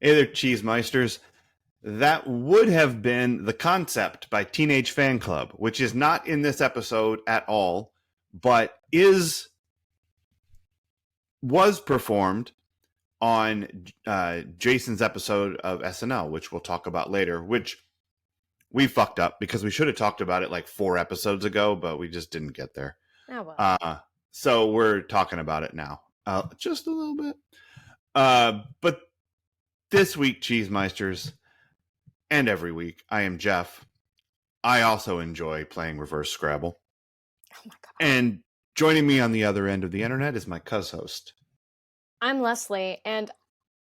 Hey there, Cheesemeisters. That would have been The Concept by Teenage Fan Club, which is not in this episode at all, but was performed on Jason's episode of SNL, which we'll talk about later, which we fucked up because we should have talked about it like 4 episodes ago, but we just didn't get there. Oh, well. So we're talking about it now, just a little bit. But this week, Cheesemeisters, and every week, I am Jeff. I also enjoy playing Reverse Scrabble. Oh my God. And joining me on the other end of the internet is my cuz-host. I'm Leslie, and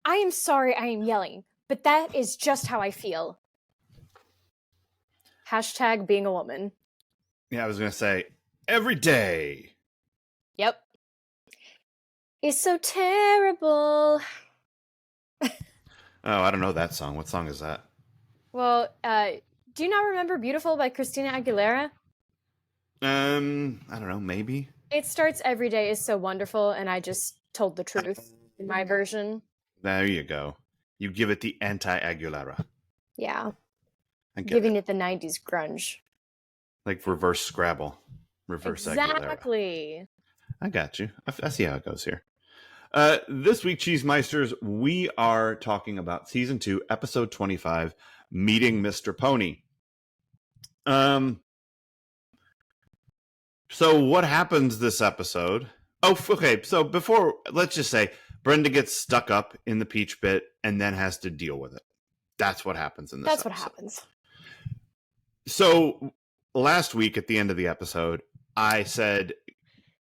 I am sorry I am yelling, but that is just how I feel. Hashtag being a woman. Yeah, I was going to say, every day. Yep. It's so terrible. Oh, I don't know that song. What song is that? Well, do you not remember Beautiful by Christina Aguilera? I don't know, maybe. It starts every day is so wonderful, and I just told the truth in my version. There you go. You give it the anti-Aguilera. Yeah. I get Giving it. it the 90s grunge. Like Reverse Scrabble. Reverse Aguilera. Exactly. I got you. I see how it goes here. This week, Cheesemeisters, we are talking about Season 2, Episode 25, Meeting Mr. Pony. So what happens this episode? Oh, okay. So before, let's just say Brenda gets stuck up in the peach pit and then has to deal with it. That's what happens in this That's episode. what happens. So last week at the end of the episode, I said,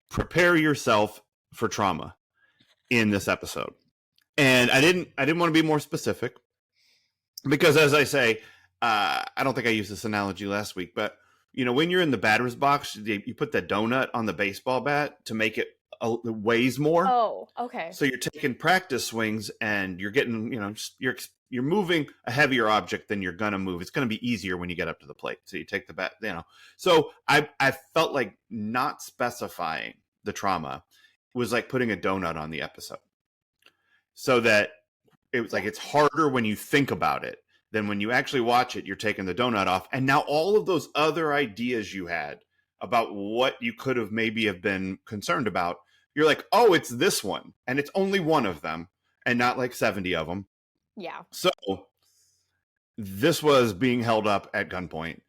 prepare yourself for trauma in this episode. And I didn't want to be more specific because, as I say, I don't think I used this analogy last week, but you know, when you're in the batter's box, you put that donut on the baseball bat to make it weighs more. Oh, okay. So you're taking practice swings and you're getting, you know, you're moving a heavier object than you're going to move. It's going to be easier when you get up to the plate. So you take the bat, you know. So I felt like not specifying the trauma was like putting a donut on the episode. So that it was like it's harder when you think about it than when you actually watch it, you're taking the donut off. And now all of those other ideas you had about what you could have maybe have been concerned about, you're like, oh, it's this one. And it's only one of them and not like 70 of them. Yeah. So this was being held up at gunpoint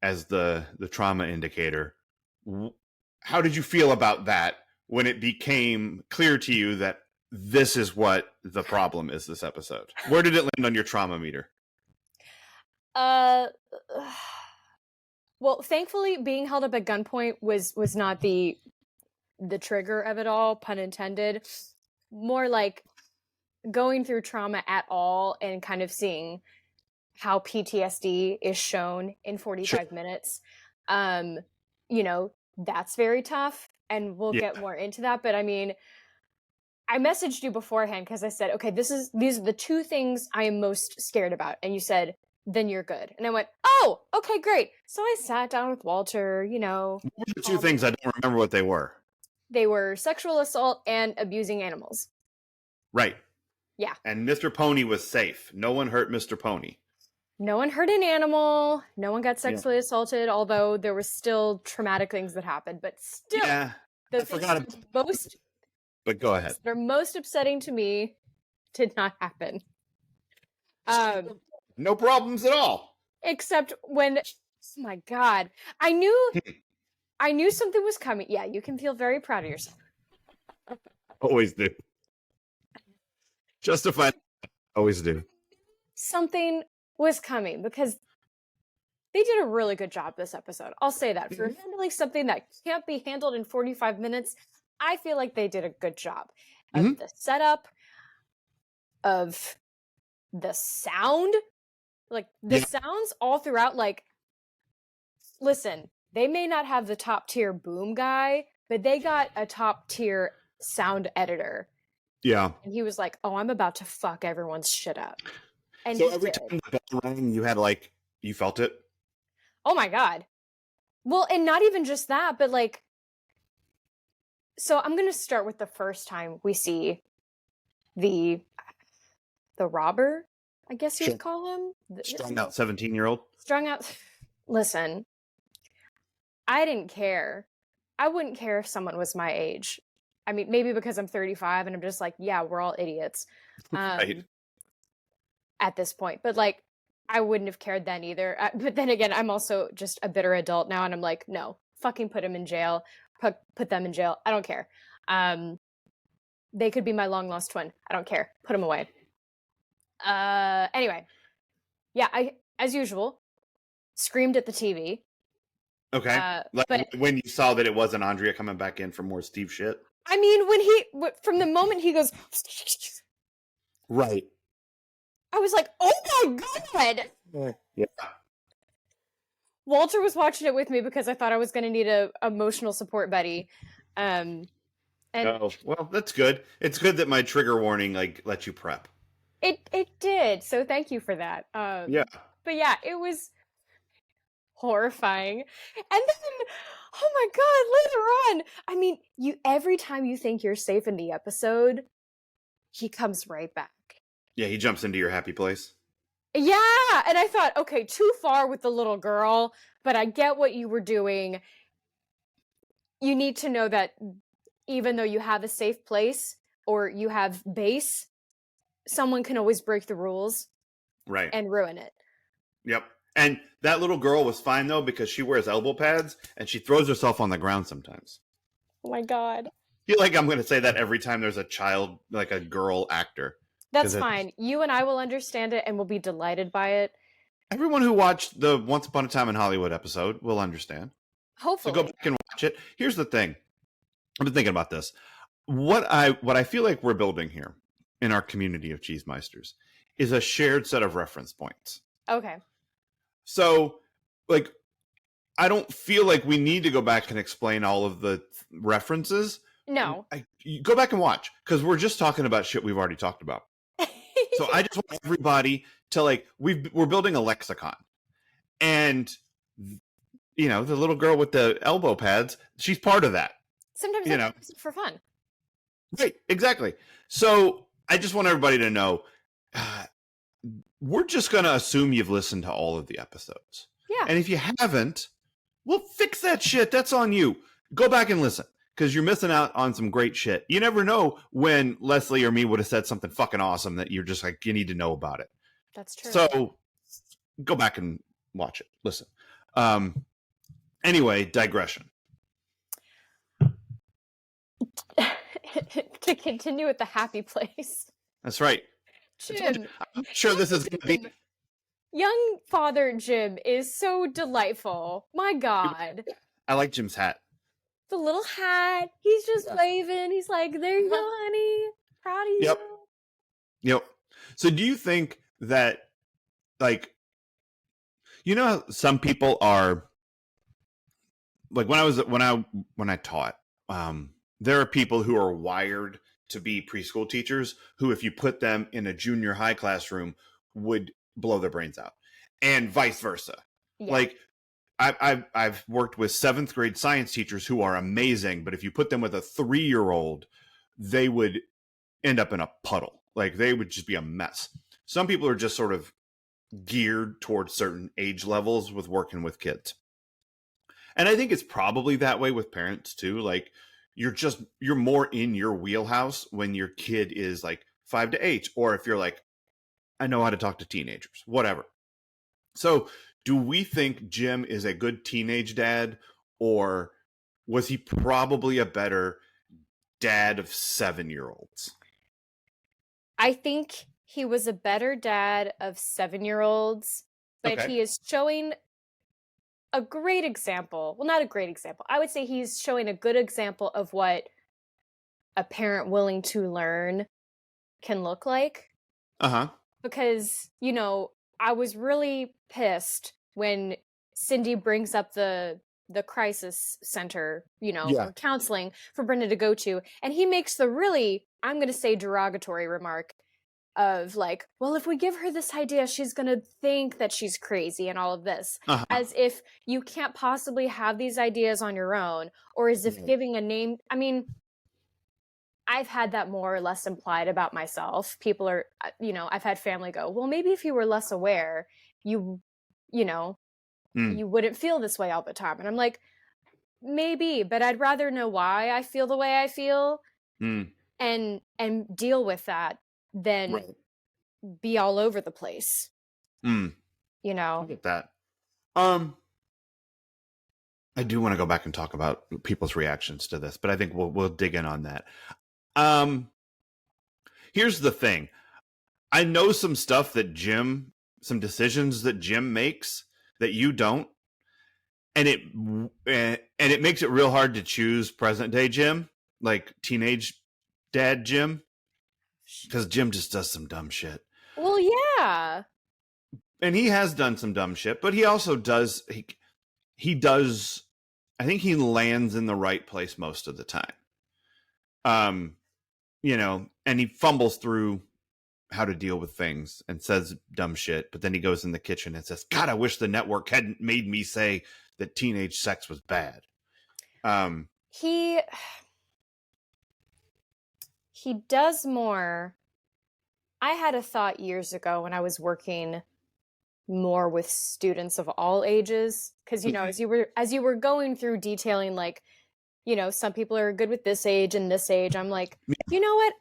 as the trauma indicator. How did you feel about that when it became clear to you that this is what the problem is this episode? Where did it land on your trauma meter? Well, thankfully, being held up at gunpoint was not the trigger of it all, pun intended. More like going through trauma at all and kind of seeing how PTSD is shown in 45 minutes. You know, that's very tough, and we'll get more into that. But I mean, I messaged you beforehand because I said, okay, these are the 2 things I am most scared about. And you said, then you're good. And I went, oh, okay, great. So I sat down with Walter, you know. What were the 2 things? I don't remember what they were. They were sexual assault and abusing animals. Right. Yeah. And Mr. Pony was safe. No one hurt Mr. Pony. No one hurt an animal. No one got sexually assaulted, although there were still traumatic things that happened. But still, I forgot most. But go ahead. They're most upsetting to me did not happen. No problems at all. Except when, oh my God, I knew something was coming. Yeah, you can feel very proud of yourself. Always do. Justified. Always do. Something was coming because they did a really good job this episode. I'll say that. For handling something that can't be handled in 45 minutes, I feel like they did a good job of the setup, of the sound. Like, the sounds all throughout, like, listen, they may not have the top tier boom guy, but they got a top tier sound editor. Yeah. And he was like, oh, I'm about to fuck everyone's shit up. And so every time the bell rang, you had like, you felt it? Oh my God. Well, and not even just that, but like, so I'm going to start with the first time we see the the robber, I guess you Sure. would call him. Strung out 17-year-old. Strung out. Listen, I didn't care. I wouldn't care if someone was my age. I mean, maybe because I'm 35 and I'm just like, yeah, we're all idiots Right. at this point. But like, I wouldn't have cared then either. But then again, I'm also just a bitter adult now, and I'm like, no, fucking put him in jail. Put them in jail. I don't care. They could be my long lost twin. I don't care. Put them away. Anyway, yeah, I, as usual, screamed at the TV. Okay. Like But when you saw that it wasn't Andrea coming back in for more Steve shit. I mean, from the moment he goes, Right. I was like, oh my God. Yeah. Walter was watching it with me because I thought I was going to need a emotional support buddy. And Oh, well, that's good. It's good that my trigger warning like lets you prep. it did. So thank you for that. Yeah. But yeah, it was horrifying. And then, oh my God, later on, I mean, every time you think you're safe in the episode, he comes right back. Yeah, he jumps into your happy place. Yeah, and I thought, okay, too far with the little girl, but I get what you were doing. You need to know that even though you have a safe place or you have base, someone can always break the rules Right. and ruin it. Yep. And that little girl was fine though because she wears elbow pads and she throws herself on the ground sometimes. Oh my God. I feel like I'm going to say that every time there's a child, like a girl actor. That's fine. You and I will understand it and we'll be delighted by it. Everyone who watched the Once Upon a Time in Hollywood episode will understand. Hopefully. So go back and watch it. Here's the thing. I've been thinking about this. What I feel like we're building here in our community of Cheesemeisters is a shared set of reference points. Okay. So, like, I don't feel like we need to go back and explain all of the references. No. You go back and watch because we're just talking about shit we've already talked about. So I just want everybody to like we're building a lexicon, and you know the little girl with the elbow pads, she's part of that. Sometimes You I know. use it for fun. Right, exactly. So I just want everybody to know we're just going to assume you've listened to all of the episodes. Yeah. And if you haven't, we'll fix that shit. That's on you. Go back and listen because you're missing out on some great shit. You never know when Leslie or me would have said something fucking awesome that you're just like, you need to know about it. That's true. So go back and watch it. Listen. Anyway, digression. To continue with the happy place. That's right. Jim. I'm sure this is going to be... Young Father Jim is so delightful. My God. I like Jim's hat. The little hat. He's just waving. He's like, there you go, honey. Proud of you. Yep. Yep. So do you think that, like, you know how some people are, like when I taught, there are people who are wired to be preschool teachers who, if you put them in a junior high classroom, would blow their brains out, and vice versa. Yeah. Like I've worked with 7th grade science teachers who are amazing, but if you put them with a 3-year-old, they would end up in a puddle. Like they would just be a mess. Some people are just sort of geared towards certain age levels with working with kids. And I think it's probably that way with parents too. Like you're more in your wheelhouse when your kid is like 5 to 8, or if you're like, I know how to talk to teenagers, whatever. So do we think Jim is a good teenage dad, or was he probably a better dad of 7-year-olds? I think he was a better dad of 7-year-olds, but Okay. he is showing a great example. Well, not a great example. I would say he's showing a good example of what a parent willing to learn can look like. Uh-huh. Because, you know, I was really pissed when Cindy brings up the crisis center, you know, Yeah. or counseling for Brenda to go to, and he makes the really, I'm going to say, derogatory remark of like, well, if we give her this idea, she's going to think that she's crazy and all of this, Uh-huh. as if you can't possibly have these ideas on your own, or as if Right. giving a name. I mean, I've had that more or less implied about myself. People are, I've had family go, well, maybe if you were less aware, you you know you wouldn't feel this way all the time. And I'm like, maybe, but I'd rather know why I feel the way I feel Mm. and deal with that than Right. be all over the place. Mm. You I know. get that. I do want to go back and talk about people's reactions to this, but I think we'll dig in on that. Um, Here's the thing. I know some stuff that some decisions that Jim makes that you don't, and it makes it real hard to choose present day Jim, like teenage dad Jim, because Jim just does some dumb shit. Well, yeah. And he has done some dumb shit, but he also does he does I think he lands in the right place most of the time. And he fumbles through how to deal with things and says dumb shit, but then he goes in the kitchen and says, God, I wish the network hadn't made me say that teenage sex was bad. He does more. I had a thought years ago when I was working more with students of all ages, because as you were going through detailing, like, some people are good with this age and this age, I'm like, you know what,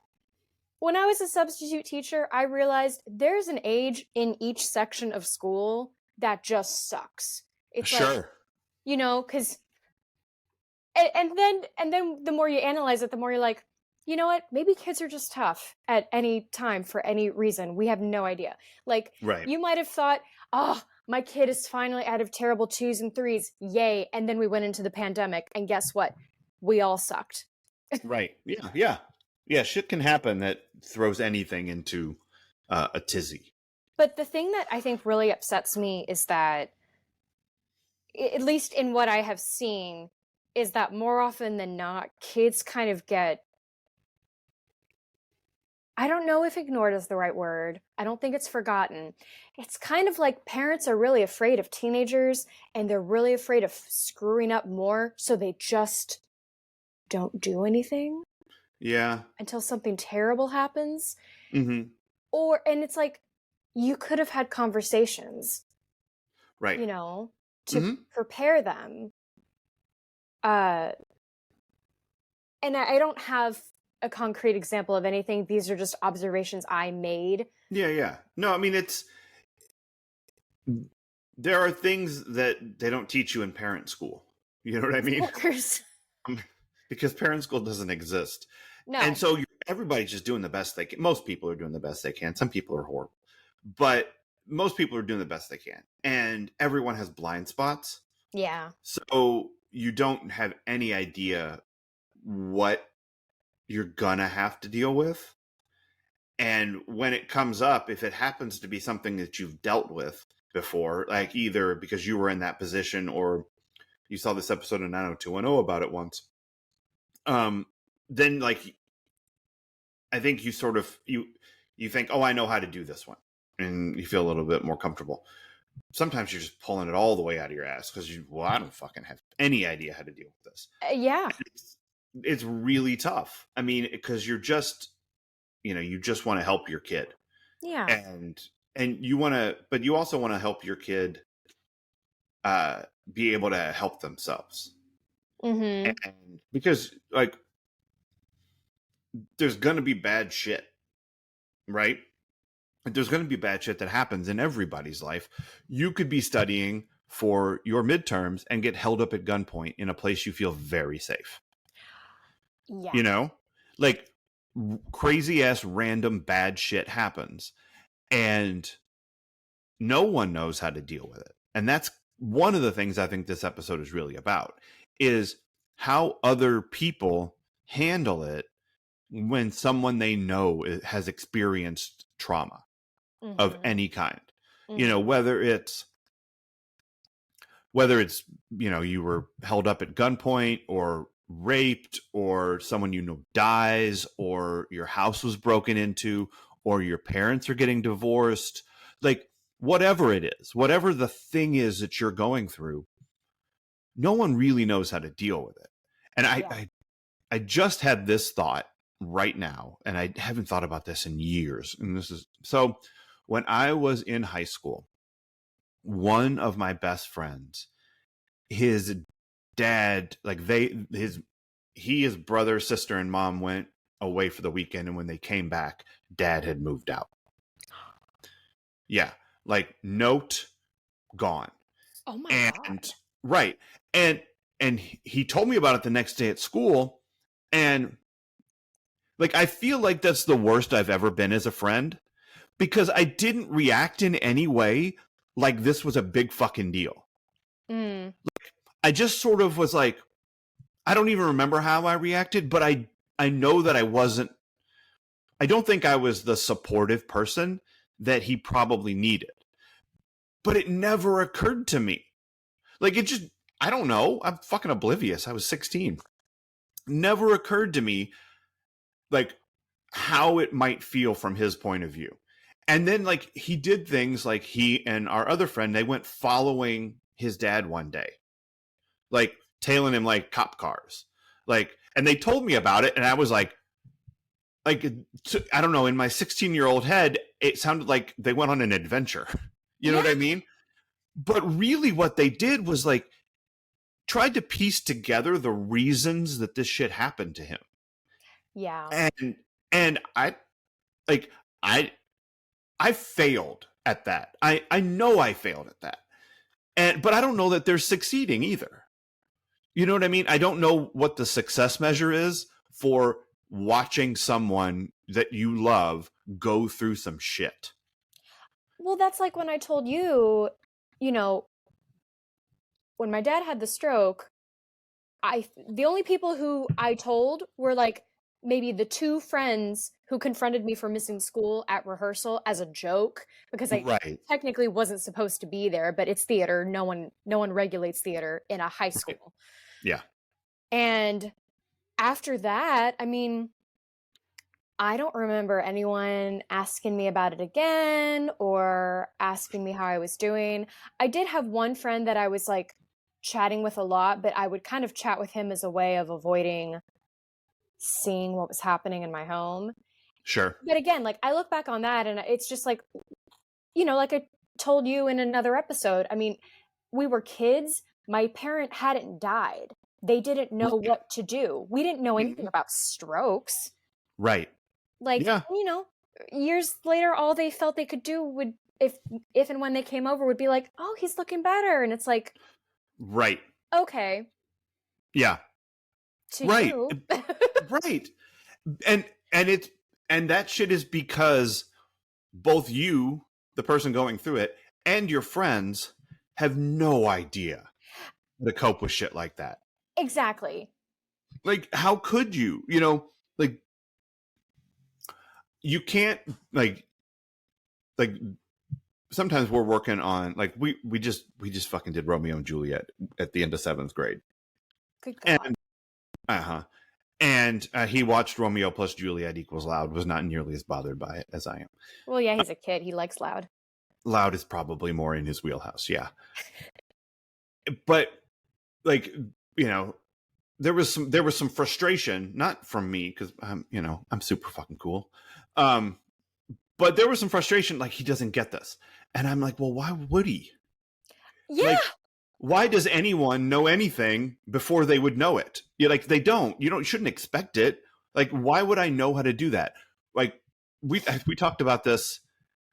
when I was a substitute teacher, I realized there's an age in each section of school that just sucks. It's Sure. like, because and then the more you analyze it, the more you're like, you know what, maybe kids are just tough at any time for any reason. We have no idea. Like, Right. you might have thought, oh, my kid is finally out of terrible 2s and 3s, yay. And then we went into the pandemic, and guess what, we all sucked. Right. Yeah, shit can happen that throws anything into a tizzy. But the thing that I think really upsets me is that, at least in what I have seen, is that more often than not, kids kind of get, I don't know if ignored is the right word. I don't think it's forgotten. It's kind of like parents are really afraid of teenagers, and they're really afraid of screwing up more, so they just don't do anything. Yeah. Until something terrible happens. Mm-hmm. And it's like, you could have had conversations, Right. To prepare them. And I don't have a concrete example of anything. These are just observations I made. Yeah. No, I mean, there are things that they don't teach you in parent school. You know what I mean? Of course. Because parent school doesn't exist. No. And so everybody's just doing the best they can. Most people are doing the best they can. Some people are horrible. But most people are doing the best they can. And everyone has blind spots. Yeah. So you don't have any idea what you're gonna have to deal with. And when it comes up, if it happens to be something that you've dealt with before, like either because you were in that position or you saw this episode of 90210 about it once, then like I think you sort of you think, oh, I know how to do this one, and you feel a little bit more comfortable. Sometimes you're just pulling it all the way out of your ass because I don't fucking have any idea how to deal with this. Yeah. It's really tough. I mean, because you're just, you just want to help your kid. Yeah. And you want to, but you also want to help your kid be able to help themselves. Mm-hmm. And because like there's going to be bad shit, right? There's going to be bad shit that happens in everybody's life. You could be studying for your midterms and get held up at gunpoint in a place you feel very safe. Yeah. Like crazy ass random bad shit happens and no one knows how to deal with it. And that's one of the things I think this episode is really about, is how other people handle it when someone they know has experienced trauma of any kind. Mm-hmm. Whether it's you were held up at gunpoint or raped, or someone dies, or your house was broken into, or your parents are getting divorced, like whatever it is, whatever the thing is that you're going through, no one really knows how to deal with it. And I just had this thought right now, and I haven't thought about this in years. And this is so when I was in high school, one of my best friends, his dad, like his brother, sister, and mom went away for the weekend, and when they came back, dad had moved out. Yeah, like note gone. Oh my And God. right. And he told me about it the next day at school, and like I feel like that's the worst I've ever been as a friend because I didn't react in any way like this was a big fucking deal. Mm. I just sort of was like, I don't even remember how I reacted, but I know that I don't think I was the supportive person that he probably needed. But it never occurred to me. Like it just I don't know. I'm fucking oblivious. I was 16. Never occurred to me like how it might feel from his point of view. And then like he did things like he and our other friend, they went following his dad one day, like tailing him like cop cars. Like, and they told me about it, and I was like, I don't know, in my 16-year-old head, it sounded like they went on an adventure. You know Yeah. what I mean? But really what they did was like tried to piece together the reasons that this shit happened to him. Yeah. And I like I I failed at that. I know I failed at that. And but I don't know that they're succeeding either. You know what I mean? I don't know what the success measure is for watching someone that you love go through some shit. Well, that's like when I told you, you know, when my dad had the stroke, the only people who I told were like maybe the two friends who confronted me for missing school at rehearsal as a joke because I Right. technically wasn't supposed to be there, but it's theater. No one regulates theater in a high Right. school. Yeah. And after that, I mean, I don't remember anyone asking me about it again or asking me how I was doing. I did have one friend that I was like chatting with a lot, but I would kind of chat with him as a way of avoiding seeing what was happening in my home. Sure. But again, like I look back on that and it's just like, like I told you in another episode, I mean, we were kids. My parent hadn't died. They didn't know what to do. We didn't know anything about strokes. Right. Like, Yeah. years later, all they felt they could do would, if and when they came over, would be like, oh, he's looking better. And it's like, Right. okay, Yeah. to Right. you. Right. And it's and that shit is because both you, the person going through it, and your friends have no idea how to cope with shit like that. Exactly. Like, how could you? Like you can't like sometimes we're working on like we just fucking did Romeo and Juliet at the end of 7th grade. Good God. And and he watched Romeo plus Juliet equals Loud, was not nearly as bothered by it as I am. Well, yeah, he's a kid. He likes loud. Loud is probably more in his wheelhouse, yeah. But like, there was some frustration, not from me because I'm super fucking cool. But there was some frustration, like he doesn't get this, and I'm like, well, why would he? Yeah. Like, why does anyone know anything before they would know it? Like they don't. You shouldn't expect it. Like, why would I know how to do that? Like we talked about this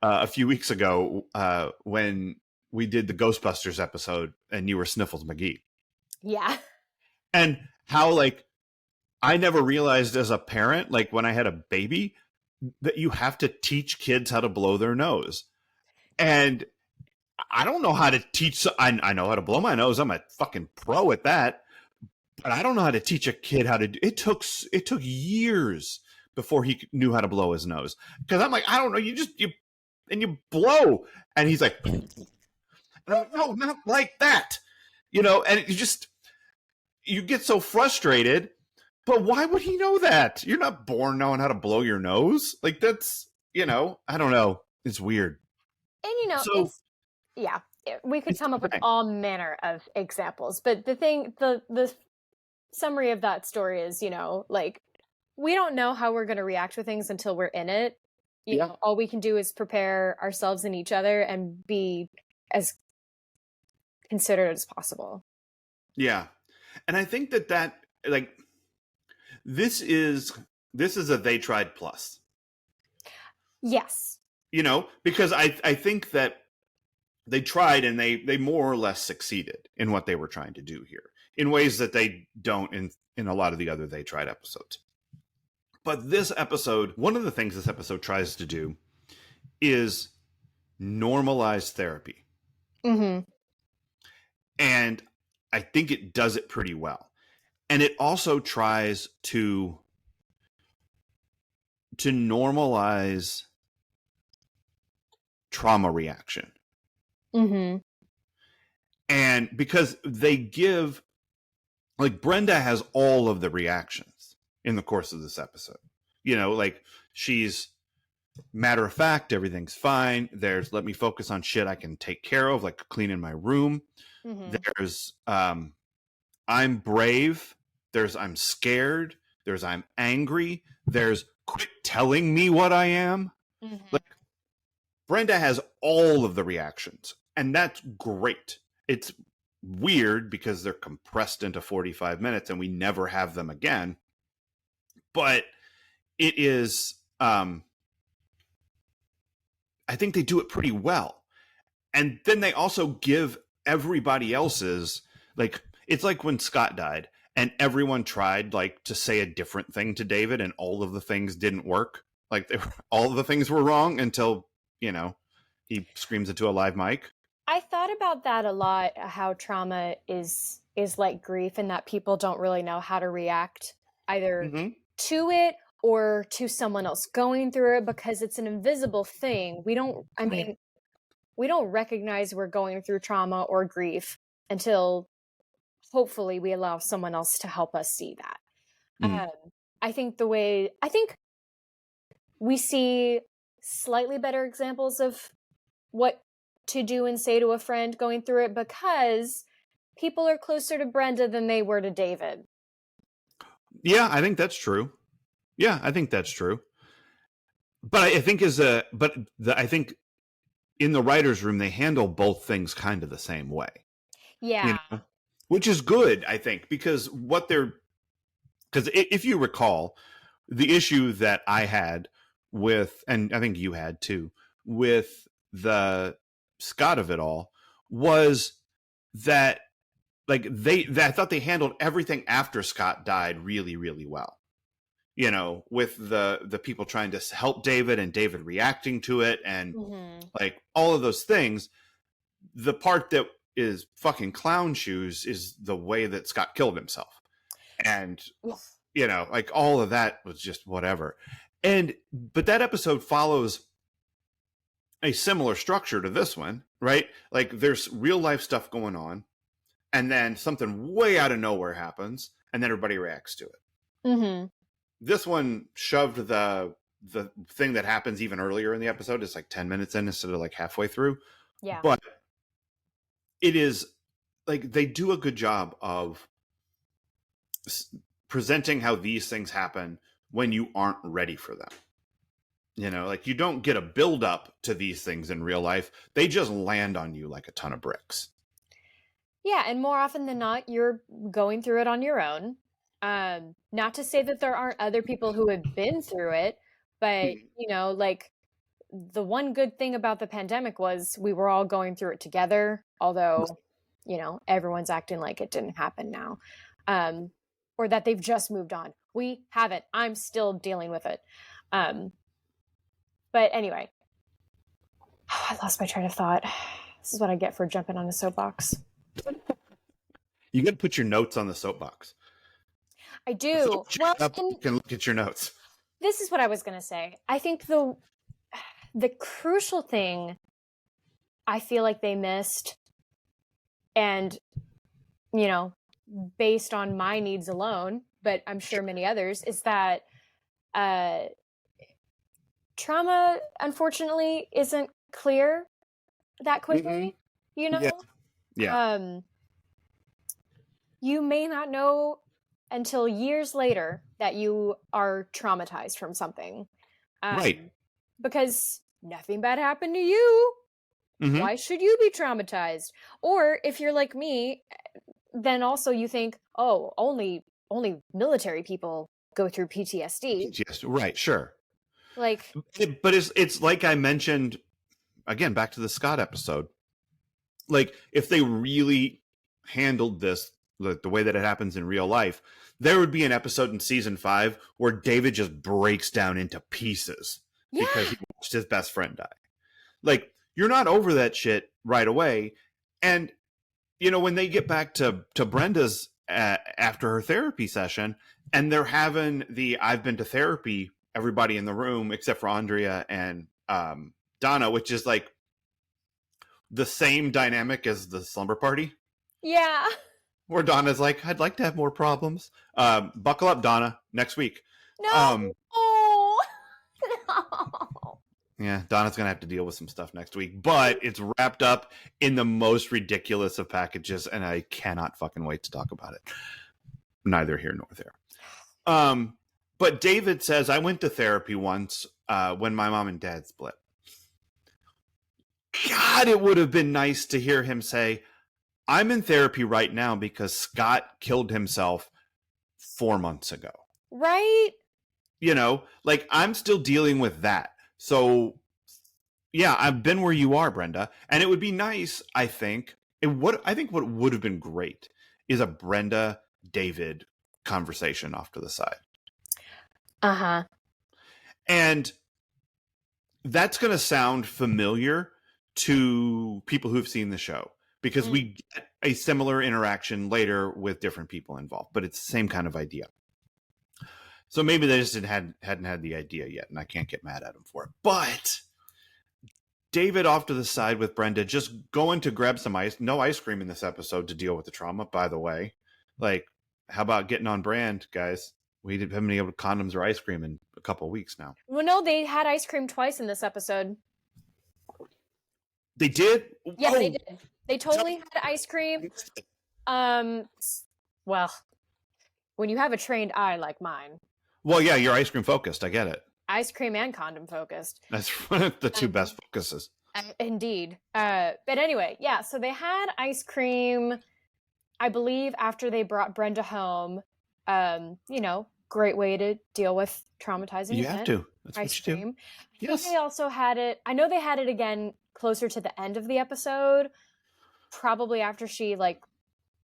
a few weeks ago when we did the Ghostbusters episode, and you were Sniffles McGee. Yeah. And how like I never realized as a parent, like when I had a baby, that you have to teach kids how to blow their nose. And I don't know how to teach. I know how to blow my nose. I'm a fucking pro at that. But I don't know how to teach a kid how to do it. It took years before he knew how to blow his nose. Because I'm like, I don't know. You blow. And he's like, and I'm like, no, not like that. And you get so frustrated. But why would he know that? You're not born knowing how to blow your nose. Like that's, I don't know. It's weird. And So we could come up with all manner of examples, but the summary of that story is, like we don't know how we're going to react to things until we're in it. You know, all we can do is prepare ourselves and each other and be as considerate as possible. Yeah. And I think that like this is a They Tried plus. Yes. You know, because I think that they tried and they more or less succeeded in what they were trying to do here in ways that they don't in a lot of the other They Tried episodes. But this episode, one of the things this episode tries to do is normalize therapy. Mm-hmm. And I think it does it pretty well. And it also tries to normalize trauma reaction. Mm-hmm. And because they give, like, Brenda has all of the reactions in the course of this episode. You know, like, she's matter of fact, everything's fine. There's let me focus on shit I can take care of, like cleaning my room. Mm-hmm. There's I'm brave. There's I'm scared. There's I'm angry. There's quit telling me what I am. Mm-hmm. Like, Brenda has all of the reactions, and that's great. It's weird because they're compressed into 45 minutes and we never have them again. But it is I think they do it pretty well. And then they also give everybody else's, like, it's like when Scott died and everyone tried like to say a different thing to David and all of the things didn't work. Like all of the things were wrong until, you know, he screams into a live mic. I thought about that a lot, how trauma is like grief and that people don't really know how to react either to it or to someone else going through it because it's an invisible thing. We don't recognize we're going through trauma or grief until hopefully we allow someone else to help us see that. I think we see slightly better examples of what to do and say to a friend going through it because people are closer to Brenda than they were to David. Yeah, I think that's true. Yeah, I think that's true. But I think I think in the writer's room, they handle both things kind of the same way. Yeah. You know? Which is good, I think, because if you recall, the issue that I had with, and I think you had too, with the Scott of it all was that, like, I thought they handled everything after Scott died really, really well. You know, with the people trying to help David and David reacting to it and like all of those things. The part that is fucking clown shoes is the way that Scott killed himself. And, you know, like all of that was just whatever. But that episode follows a similar structure to this one, right? Like there's real life stuff going on and then something way out of nowhere happens and then everybody reacts to it. This one shoved the thing that happens even earlier in the episode. It's like 10 minutes in instead of like halfway through. Yeah. But it is like they do a good job of presenting how these things happen when you aren't ready for them. You know, like you don't get a build up to these things in real life. They just land on you like a ton of bricks. Yeah. And more often than not, you're going through it on your own. Not to say that there aren't other people who have been through it, but you know, like the one good thing about the pandemic was we were all going through it together, although, you know, everyone's acting like it didn't happen now. Or that they've just moved on. We haven't. I'm still dealing with it. But anyway, I lost my train of thought. This is what I get for jumping on a soapbox. You got to put your notes on the soapbox. I do. Well, you can look at your notes. This is what I was going to say. I think the crucial thing I feel like they missed, and, you know, based on my needs alone, but I'm sure many others, is that trauma, unfortunately, isn't clear that quickly, you know? Yeah. You may not know until years later that you are traumatized from something. Right. Because nothing bad happened to you. Mm-hmm. Why should you be traumatized? Or if you're like me, then also you think, oh, only military people go through PTSD. Yes, right, sure. Like, But it's like I mentioned again, back to the Scott episode. Like, if they really handled this the way that it happens in real life, there would be an episode in season 5 where David just breaks down into pieces yeah, because he watched his best friend die. Like, you're not over that shit right away. And when they get back to Brenda's after her therapy session, and they're having the I've been to therapy, everybody in the room except for Andrea and Donna, which is like the same dynamic as the slumber party, yeah. where Donna's like, I'd like to have more problems. Buckle up, Donna, next week. No. Oh, no. Yeah, Donna's going to have to deal with some stuff next week, but it's wrapped up in the most ridiculous of packages, and I cannot fucking wait to talk about it. Neither here nor there. But David says, I went to therapy once when my mom and dad split. God, it would have been nice to hear him say, I'm in therapy right now because Scott killed himself 4 months ago. Right? Like, I'm still dealing with that. So, yeah, I've been where you are, Brenda. And it would be nice, I think. I think what would have been great is a Brenda David conversation off to the side. Uh-huh. And that's going to sound familiar to people who've seen the show, because we get a similar interaction later with different people involved, but it's the same kind of idea. So maybe they just hadn't had the idea yet, and I can't get mad at them for it. But David off to the side with Brenda, just going to grab some ice. No ice cream in this episode to deal with the trauma, by the way. Like, how about getting on brand, guys? We haven't been able to condoms or ice cream in a couple of weeks now. Well, no, they had ice cream twice in this episode. They did? Yeah, they did. They totally had ice cream. Well, when you have a trained eye like mine. Well, yeah, you're ice cream focused. I get it. Ice cream and condom focused. That's one of the two best focuses. Indeed. But anyway, yeah, so they had ice cream, I believe, after they brought Brenda home. Great way to deal with traumatizing You event. have to. That's ice what you cream. do. I think they also had it. I know they had it again closer to the end of the episode, probably after she pointed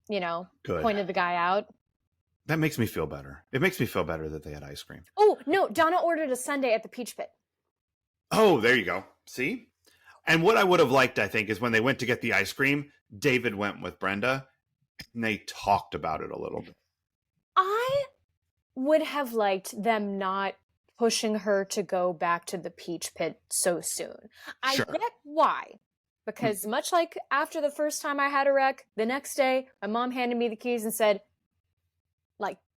the guy out. That makes me feel better. It makes me feel better that they had ice cream. Oh, no, Donna ordered a sundae at the Peach Pit. Oh, there you go. See? And what I would have liked, I think, is when they went to get the ice cream, David went with Brenda, and they talked about it a little bit. I would have liked them not pushing her to go back to the Peach Pit so soon. I get why. Because much like after the first time I had a wreck, the next day, my mom handed me the keys and said,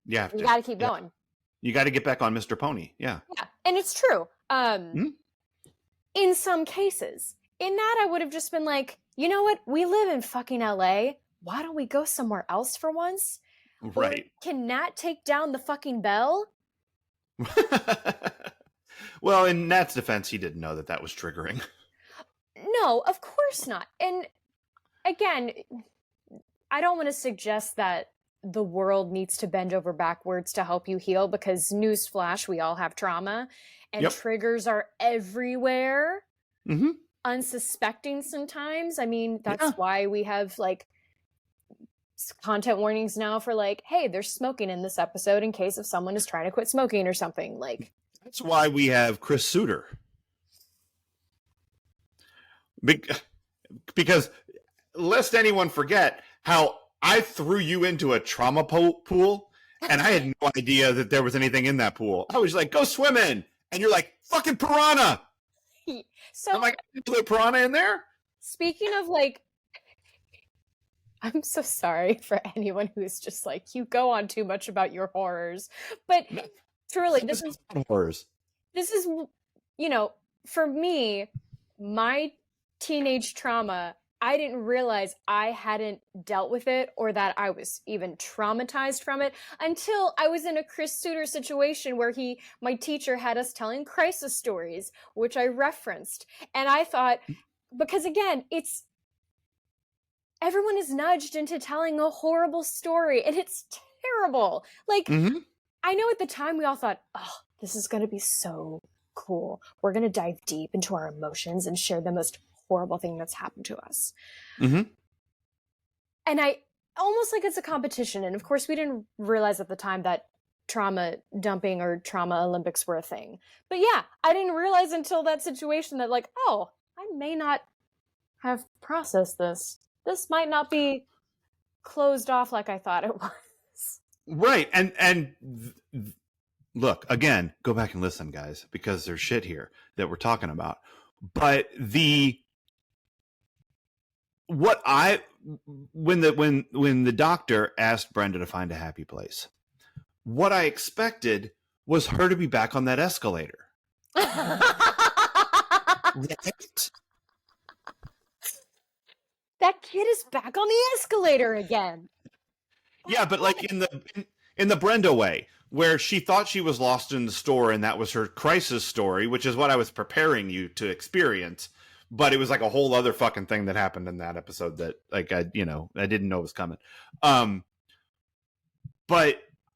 you got to keep going. You got to get back on Mr. Pony. Yeah. Yeah, and it's true. In some cases. In that, I would have just been like, you know what? We live in fucking LA. Why don't we go somewhere else for once? Right. Or can Nat take down the fucking bell? Well, in Nat's defense, he didn't know that was triggering. No, of course not. And again, I don't want to suggest that the world needs to bend over backwards to help you heal, because newsflash, we all have trauma and triggers are everywhere. Unsuspecting sometimes. I mean, that's why we have content warnings now for hey, there's smoking in this episode in case if someone is trying to quit smoking or something. That's why we have Chris Suter. Because lest anyone forget how I threw you into a trauma pool, and I had no idea that there was anything in that pool. I was like, go swim in. And you're like, fucking piranha. So I'm like, is there piranha in there? Speaking of I'm so sorry for anyone who's just you go on too much about your horrors. But truly, this is horrors. This is, for me, my teenage trauma I didn't realize I hadn't dealt with it or that I was even traumatized from it until I was in a Chris Suter situation where my teacher had us telling crisis stories, which I referenced. And I thought, because again, everyone is nudged into telling a horrible story and it's terrible. Like, Mm-hmm. I know at the time we all thought, oh, this is going to be so cool. We're going to dive deep into our emotions and share the most horrible thing that's happened to us. Mm-hmm. And I almost like it's a competition. And of course, we didn't realize at the time that trauma dumping or trauma Olympics were a thing. But yeah, I didn't realize until that situation that, like, oh, I may not have processed this. This might not be closed off like I thought it was. Right. Look, again, go back and listen, guys, because there's shit here that we're talking about. But when the doctor asked Brenda to find a happy place, what I expected was her to be back on that escalator. Right? That kid is back on the escalator again. Yeah, but like in the Brenda way, where she thought she was lost in the store and that was her crisis story, which is what I was preparing you to experience. But it was like a whole other fucking thing that happened in that episode that, like, I didn't know was coming. But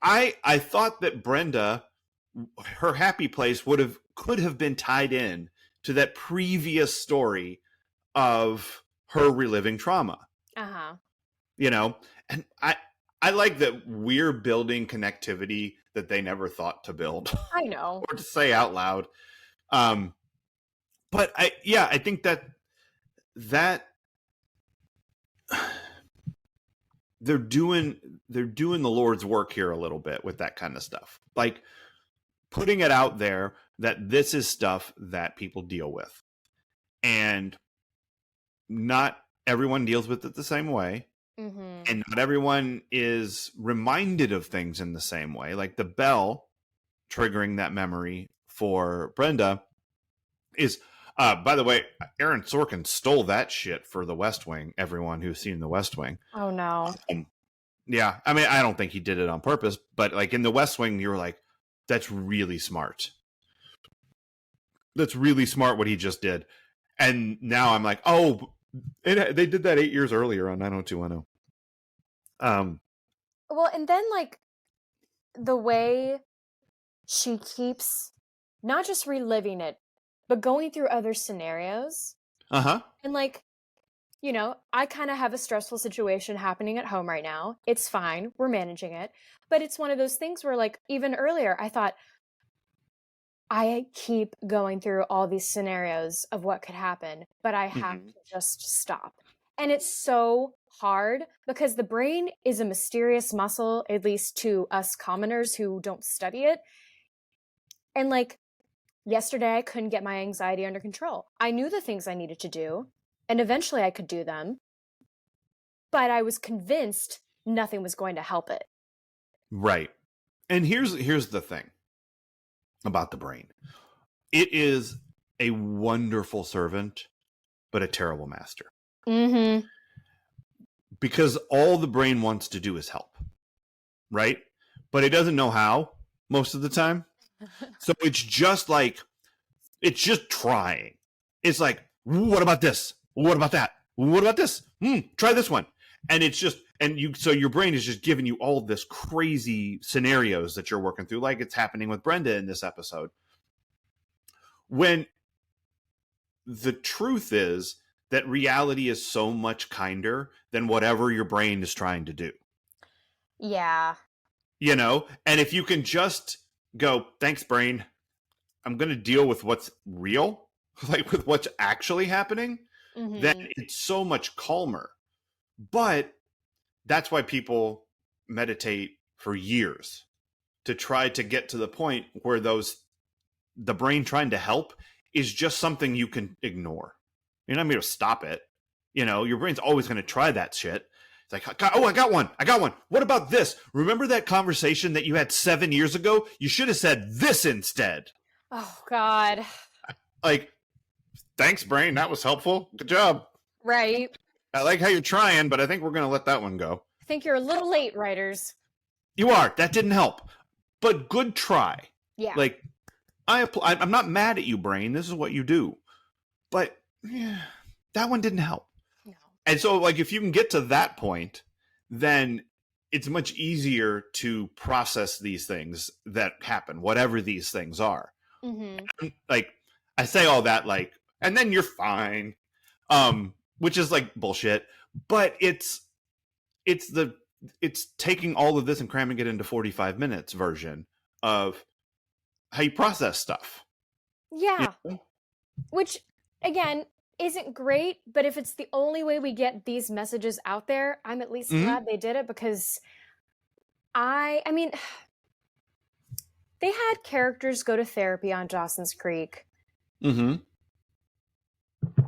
I thought that Brenda, her happy place could have been tied in to that previous story of her reliving trauma. Uh-huh. And I like that we're building connectivity that they never thought to build. I know. Or to say out loud. But I think that they're doing the Lord's work here a little bit with that kind of stuff. Like putting it out there that this is stuff that people deal with. And not everyone deals with it the same way. Mm-hmm. And not everyone is reminded of things in the same way. Like the bell triggering that memory for Brenda is, by the way, Aaron Sorkin stole that shit for The West Wing. Everyone who's seen The West Wing. Oh, no. Yeah. I mean, I don't think he did it on purpose, but like in The West Wing, you were like, that's really smart. That's really smart what he just did. And now I'm like, oh, they did that 8 years earlier on 90210. Well, and then like the way she keeps not just reliving it, but going through other scenarios. Uh-huh. And like, I kind of have a stressful situation happening at home right now. It's fine. We're managing it. But it's one of those things where, like, even earlier, I thought, I keep going through all these scenarios of what could happen, but I have to just stop. And it's so hard because the brain is a mysterious muscle, at least to us commoners who don't study it. And like yesterday, I couldn't get my anxiety under control. I knew the things I needed to do, and eventually I could do them, but I was convinced nothing was going to help it. Right. And here's the thing about the brain. It is a wonderful servant, but a terrible master. Mm-hmm. Because all the brain wants to do is help, right? But it doesn't know how most of the time. So it's just trying. It's like, what about this? What about that? What about this? Try this one. And it's just, so your brain is just giving you all this crazy scenarios that you're working through, like it's happening with Brenda in this episode. When the truth is that reality is so much kinder than whatever your brain is trying to do. Yeah. And if you can just go, thanks, brain, I'm going to deal with what's real, like with what's actually happening, then it's so much calmer. But that's why people meditate for years, to try to get to the point where the brain trying to help is just something you can ignore. You're not going to stop it. Your brain's always going to try that shit. It's like, oh, I got one. What about this? Remember that conversation that you had 7 years ago? You should have said this instead. Oh, God. Like, thanks, brain. That was helpful. Good job. Right. I like how you're trying, but I think we're going to let that one go. I think you're a little late, writers. You are. That didn't help. But good try. Yeah. Like, I'm not mad at you, brain. This is what you do. But yeah, that one didn't help. No. And so, like, if you can get to that point, then it's much easier to process these things that happen, whatever these things are. Mm-hmm. Like, I say all that, like, and then you're fine, which is like bullshit. But it's taking all of this and cramming it into 45 minutes version of how you process stuff. Yeah. You know? Which, again, isn't great, but if it's the only way we get these messages out there, I'm at least glad they did it, because I mean, they had characters go to therapy on Dawson's Creek. Mm-hmm.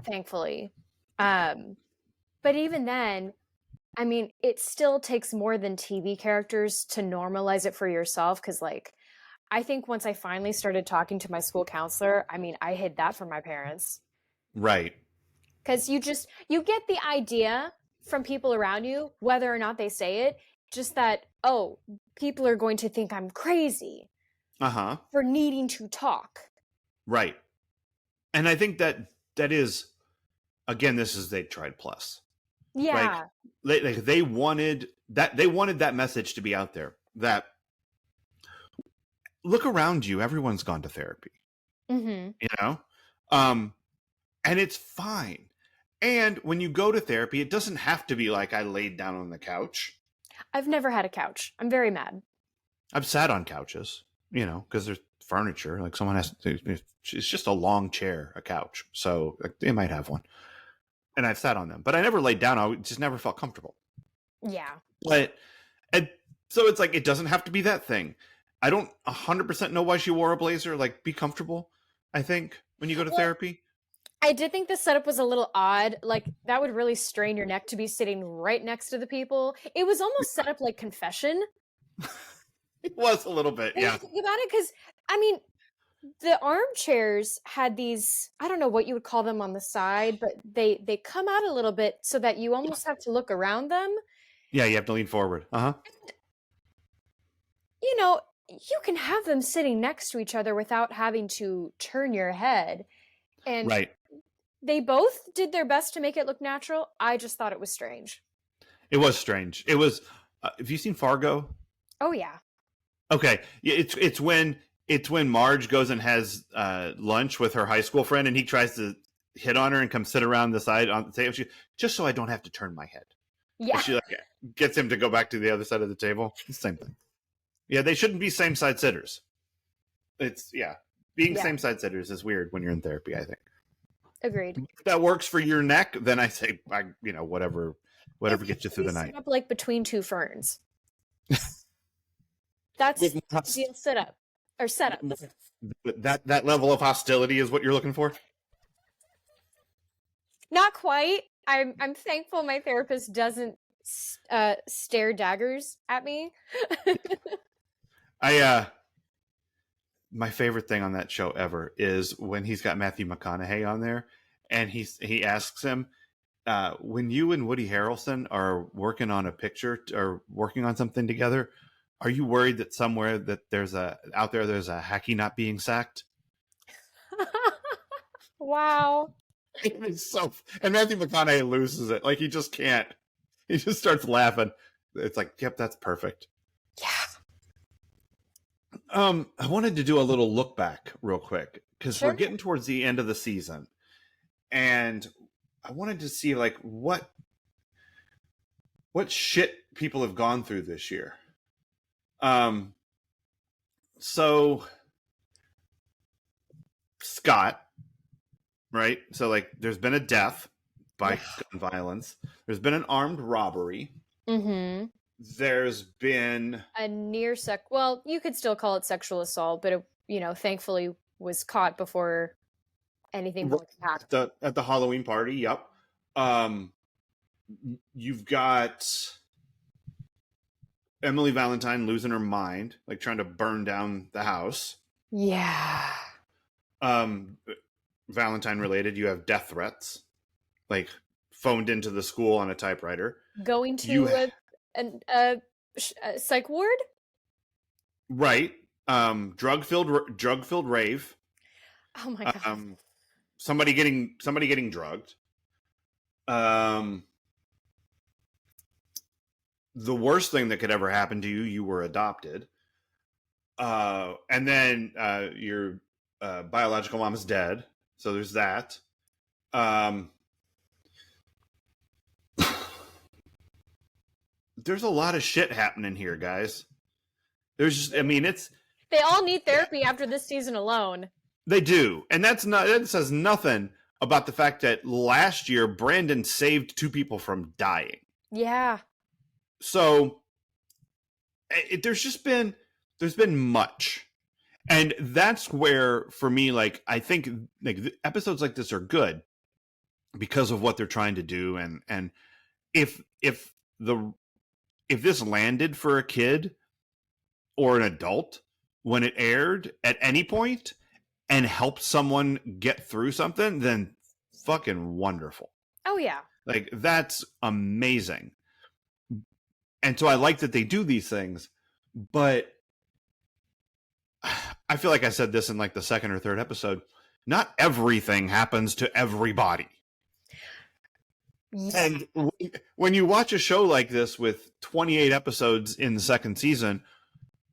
Thankfully. But even then, I mean, it still takes more than TV characters to normalize it for yourself, because, like, I think once I finally started talking to my school counselor, I mean, I hid that from my parents. Right. Because you get the idea from people around you, whether or not they say it, just that, oh, people are going to think I'm crazy for needing to talk. Right. And I think that is, again, this is They Tried Plus. Yeah. Like they wanted that message to be out there, that look around you, everyone's gone to therapy. Mm-hmm. You know? And it's fine. And when you go to therapy, it doesn't have to be like I laid down on the couch. I've never had a couch. I'm very mad. I've sat on couches, you know, because there's furniture. Like someone has to, it's just a long chair, a couch. So like, they might have one. And I've sat on them, but I never laid down. I just never felt comfortable. Yeah. And so it's like, it doesn't have to be that thing. I don't 100% know why she wore a blazer. Like, be comfortable, I think, when you go to therapy. I did think the setup was a little odd. Like, that would really strain your neck to be sitting right next to the people. It was almost set up like confession. It was a little bit, yeah. Think about it, because, I mean, the armchairs had these, I don't know what you would call them on the side, but they come out a little bit so that you almost have to look around them. Yeah, you have to lean forward. You know, you can have them sitting next to each other without having to turn your head. And right. They both did their best to make it look natural. I just thought it was strange. It was strange. It was, have you seen Fargo? Oh, yeah. Okay. It's when Marge goes and has lunch with her high school friend, and he tries to hit on her and come sit around the side on the table, just so I don't have to turn my head. Yeah. And she like gets him to go back to the other side of the table. Same thing. Yeah, they shouldn't be same side sitters. Being same side sitters is weird when you're in therapy, I think. Agreed. If that works for your neck, then I say, whatever gets you through the night. Sit up like between two ferns. That's the ideal sit up or setup. That level of hostility is what you're looking for? Not quite. I'm thankful my therapist doesn't stare daggers at me. My favorite thing on that show ever is when he's got Matthew McConaughey on there, and he asks him, when you and Woody Harrelson are working on a picture or working on something together, are you worried that somewhere that there's a hacky not being sacked? Wow. It's and Matthew McConaughey loses it. Like, he just can't. He just starts laughing. It's like, yep, that's perfect. Yeah. I wanted to do a little look back real quick, because Sure. we're getting towards the end of the season, and I wanted to see like what shit people have gone through this year. So Scott, right? So like, there's been a death by gun violence. There's been an armed robbery. Mm-hmm. There's been A well, you could still call it sexual assault, but it, thankfully was caught before anything happened. At the Halloween party. Yep. You've got Emily Valentine losing her mind, like trying to burn down the house. Yeah. Valentine related, you have death threats, like phoned into the school on a typewriter. Going You to a psych ward. right, drug filled rave. Oh my god. Um, somebody getting drugged. Um, the worst thing that could ever happen to you, you were adopted. And then your biological mom is dead, so there's that. Um, there's a lot of shit happening here, guys. There's just, I mean, it's They all need therapy after this season alone. they do, and that says nothing about the fact that last year Brandon saved 2 people from dying. Yeah. So there's been much, and that's where for me, like, I think like episodes like this are good because of what they're trying to do, and if the if this landed for a kid or an adult when it aired at any point and helped someone get through something, then fucking wonderful. Oh yeah. Like, that's amazing. And so I like that they do these things, but I feel like I said this in like the second or third episode. Not everything happens to everybody. Yeah. And when you watch a show like this with 28 episodes in the second season,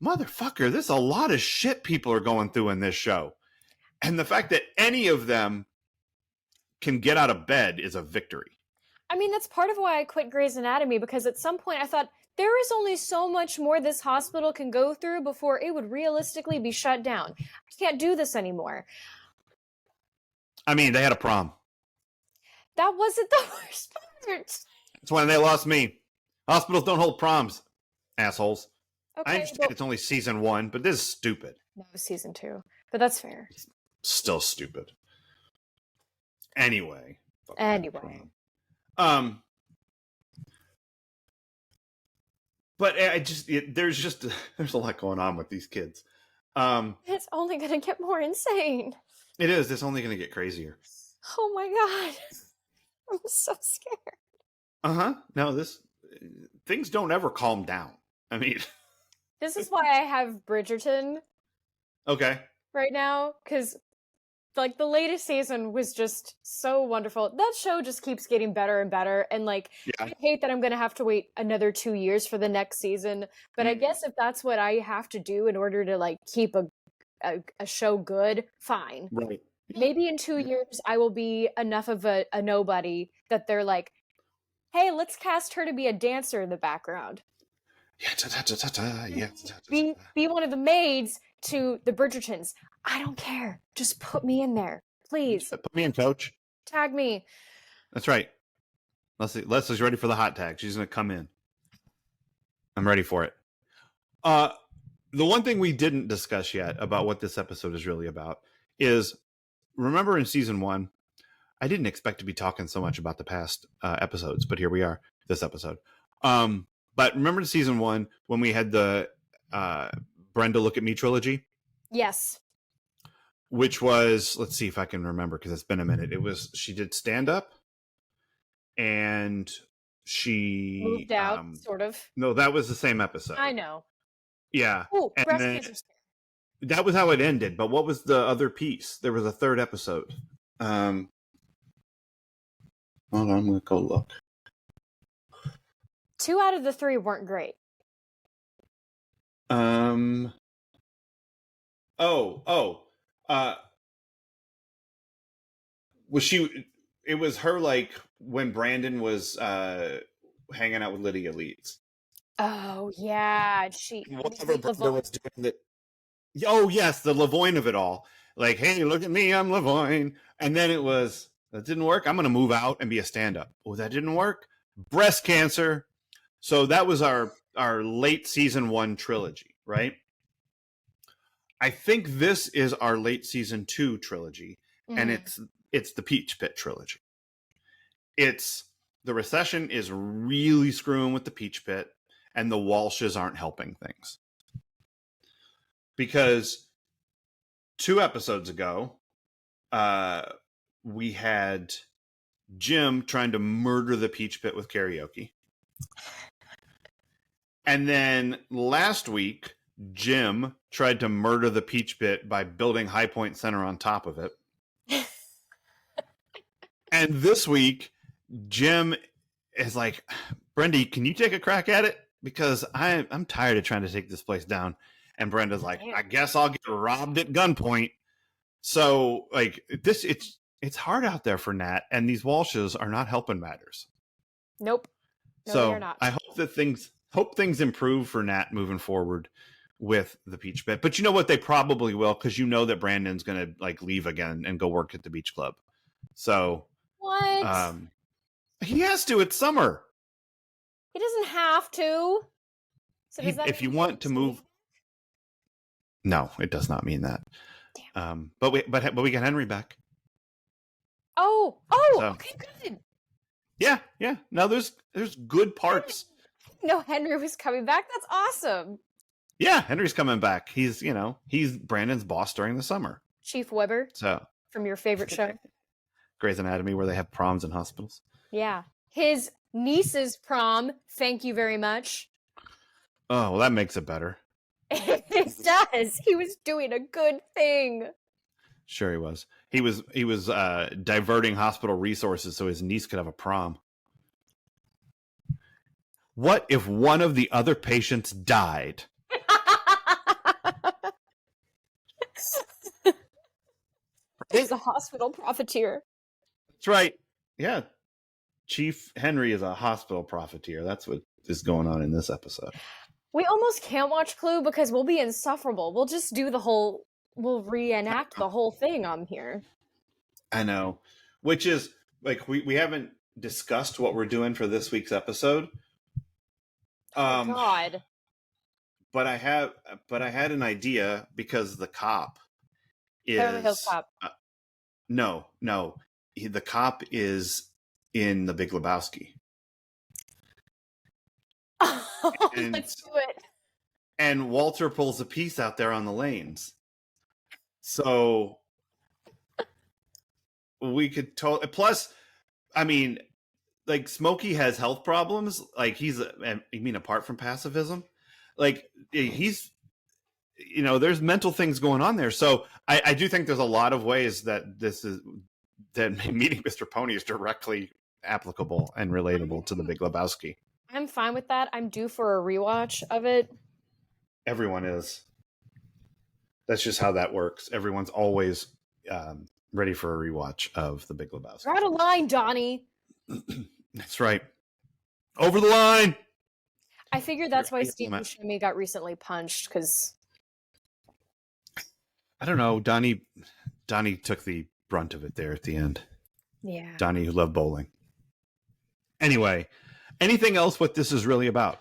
motherfucker, there's a lot of shit people are going through in this show. And the fact that any of them can get out of bed is a victory. I mean, that's part of why I quit Grey's Anatomy, because at some point I thought there is only so much more this hospital can go through before it would realistically be shut down. I can't do this anymore. I mean, they had a prom. That wasn't the worst part. That's when they lost me. Hospitals don't hold proms, assholes. Okay, I understand it's only season 1, but this is stupid. no, season 2, but that's fair. Still stupid. Anyway. But there's a lot going on with these kids. It's only gonna get more insane. It is. It's only going to get crazier. Oh my god. I'm so scared. No, things don't ever calm down. I mean, This is why I have Bridgerton okay. right now, because like the latest season was just so wonderful. That show just keeps getting better and better, and like Yeah. I hate that I'm gonna have to wait another 2 years for the next season, but I guess if that's what I have to do in order to like keep a show good, fine. Right. Maybe in 2 years I will be enough of a nobody that they're like, hey, let's cast her to be a dancer in the background. Yeah. Be one of the maids to the Bridgertons. I don't care. Just put me in there, please. Put me in, coach. Tag me. That's right. Leslie's ready for the hot tag. She's going to come in. I'm ready for it. The one thing we didn't discuss yet about what this episode is really about is, remember in season 1, I didn't expect to be talking so much about the past episodes, but here we are, this episode. But remember in season 1 when we had the Brenda Look at Me trilogy? Yes. Which was, let's see if I can remember because it's been a minute. It was, she did stand up and she moved out, sort of. No, that was the same episode. I know. Yeah. Oh, and breast then, cancer scare. that was how it ended. But what was the other piece? There was a third episode. Hold on, I'm going to go look. 2 out of the 3 weren't great. Was she? It was her, like when Brandon was hanging out with Lydia Leeds. Oh yeah, Whatever Brenda was doing that. Oh yes, the Lavoine of it all. Like, hey, look at me, I'm Lavoine. And then it was, that didn't work. I'm going to move out and be a stand-up. Oh, that didn't work. Breast cancer. So that was our late season 1 trilogy, right? I think this is our late season 2 trilogy, and it's the Peach Pit trilogy. It's the recession is really screwing with the Peach Pit, and the Walshes aren't helping things. Because 2 episodes ago, we had Jim trying to murder the Peach Pit with karaoke. And then last week, Jim tried to murder the Peach Pit by building High Point Center on top of it. And this week, Jim is like, Brenda, can you take a crack at it? Because I'm tired of trying to take this place down. And Brenda's like, I guess I'll get robbed at gunpoint. So like this, it's hard out there for Nat, and these Walshes are not helping matters. Nope. No, so they're not. I hope things improve for Nat moving forward with the Peach Pit. But you know what? They probably will, because you know that Brandon's gonna like leave again and go work at the beach club. So what? He has to. It's summer. He doesn't have to. So does that if you want to move, no, it does not mean that. Damn. But we got Henry back. Oh, so, okay, good. Yeah. Now there's good parts. No, Henry was coming back. That's awesome. Yeah, Henry's coming back. He's Brandon's boss during the summer. Chief Weber. So from your favorite show, Grey's Anatomy, where they have proms in hospitals. Yeah, his niece's prom. Thank you very much. Oh, well, that makes it better. It does. He was doing a good thing. Sure, he was. He was diverting hospital resources so his niece could have a prom. What if one of the other patients died? There's a hospital profiteer. That's right. Yeah. Chief Henry is a hospital profiteer. That's what is going on in this episode. We almost can't watch Clue because we'll be insufferable. We'll just do we'll reenact the whole thing on here. I know. Which is, like, we haven't discussed what we're doing for this week's episode. Oh, God. But I had an idea, because the cop is... Beverly Hills Cop. No. The cop is in The Big Lebowski. Oh, let's do it. And Walter pulls a piece out there on the lanes. So we could plus, I mean, like, Smokey has health problems. Like, you mean apart from pacifism? Like, he's, there's mental things going on there. So I do think there's a lot of ways that meeting Mr. Pony is directly applicable and relatable to The Big Lebowski. I'm fine with that. I'm due for a rewatch of it. Everyone is. That's just how that works. Everyone's always ready for a rewatch of The Big Lebowski. You're out of line, Donnie. That's right. Over the line. I figured that's why Steve Buscemi got recently punched, because I don't know. Donnie took the brunt of it there at the end. Yeah. Donnie, who loved bowling. Anyway, anything else what this is really about?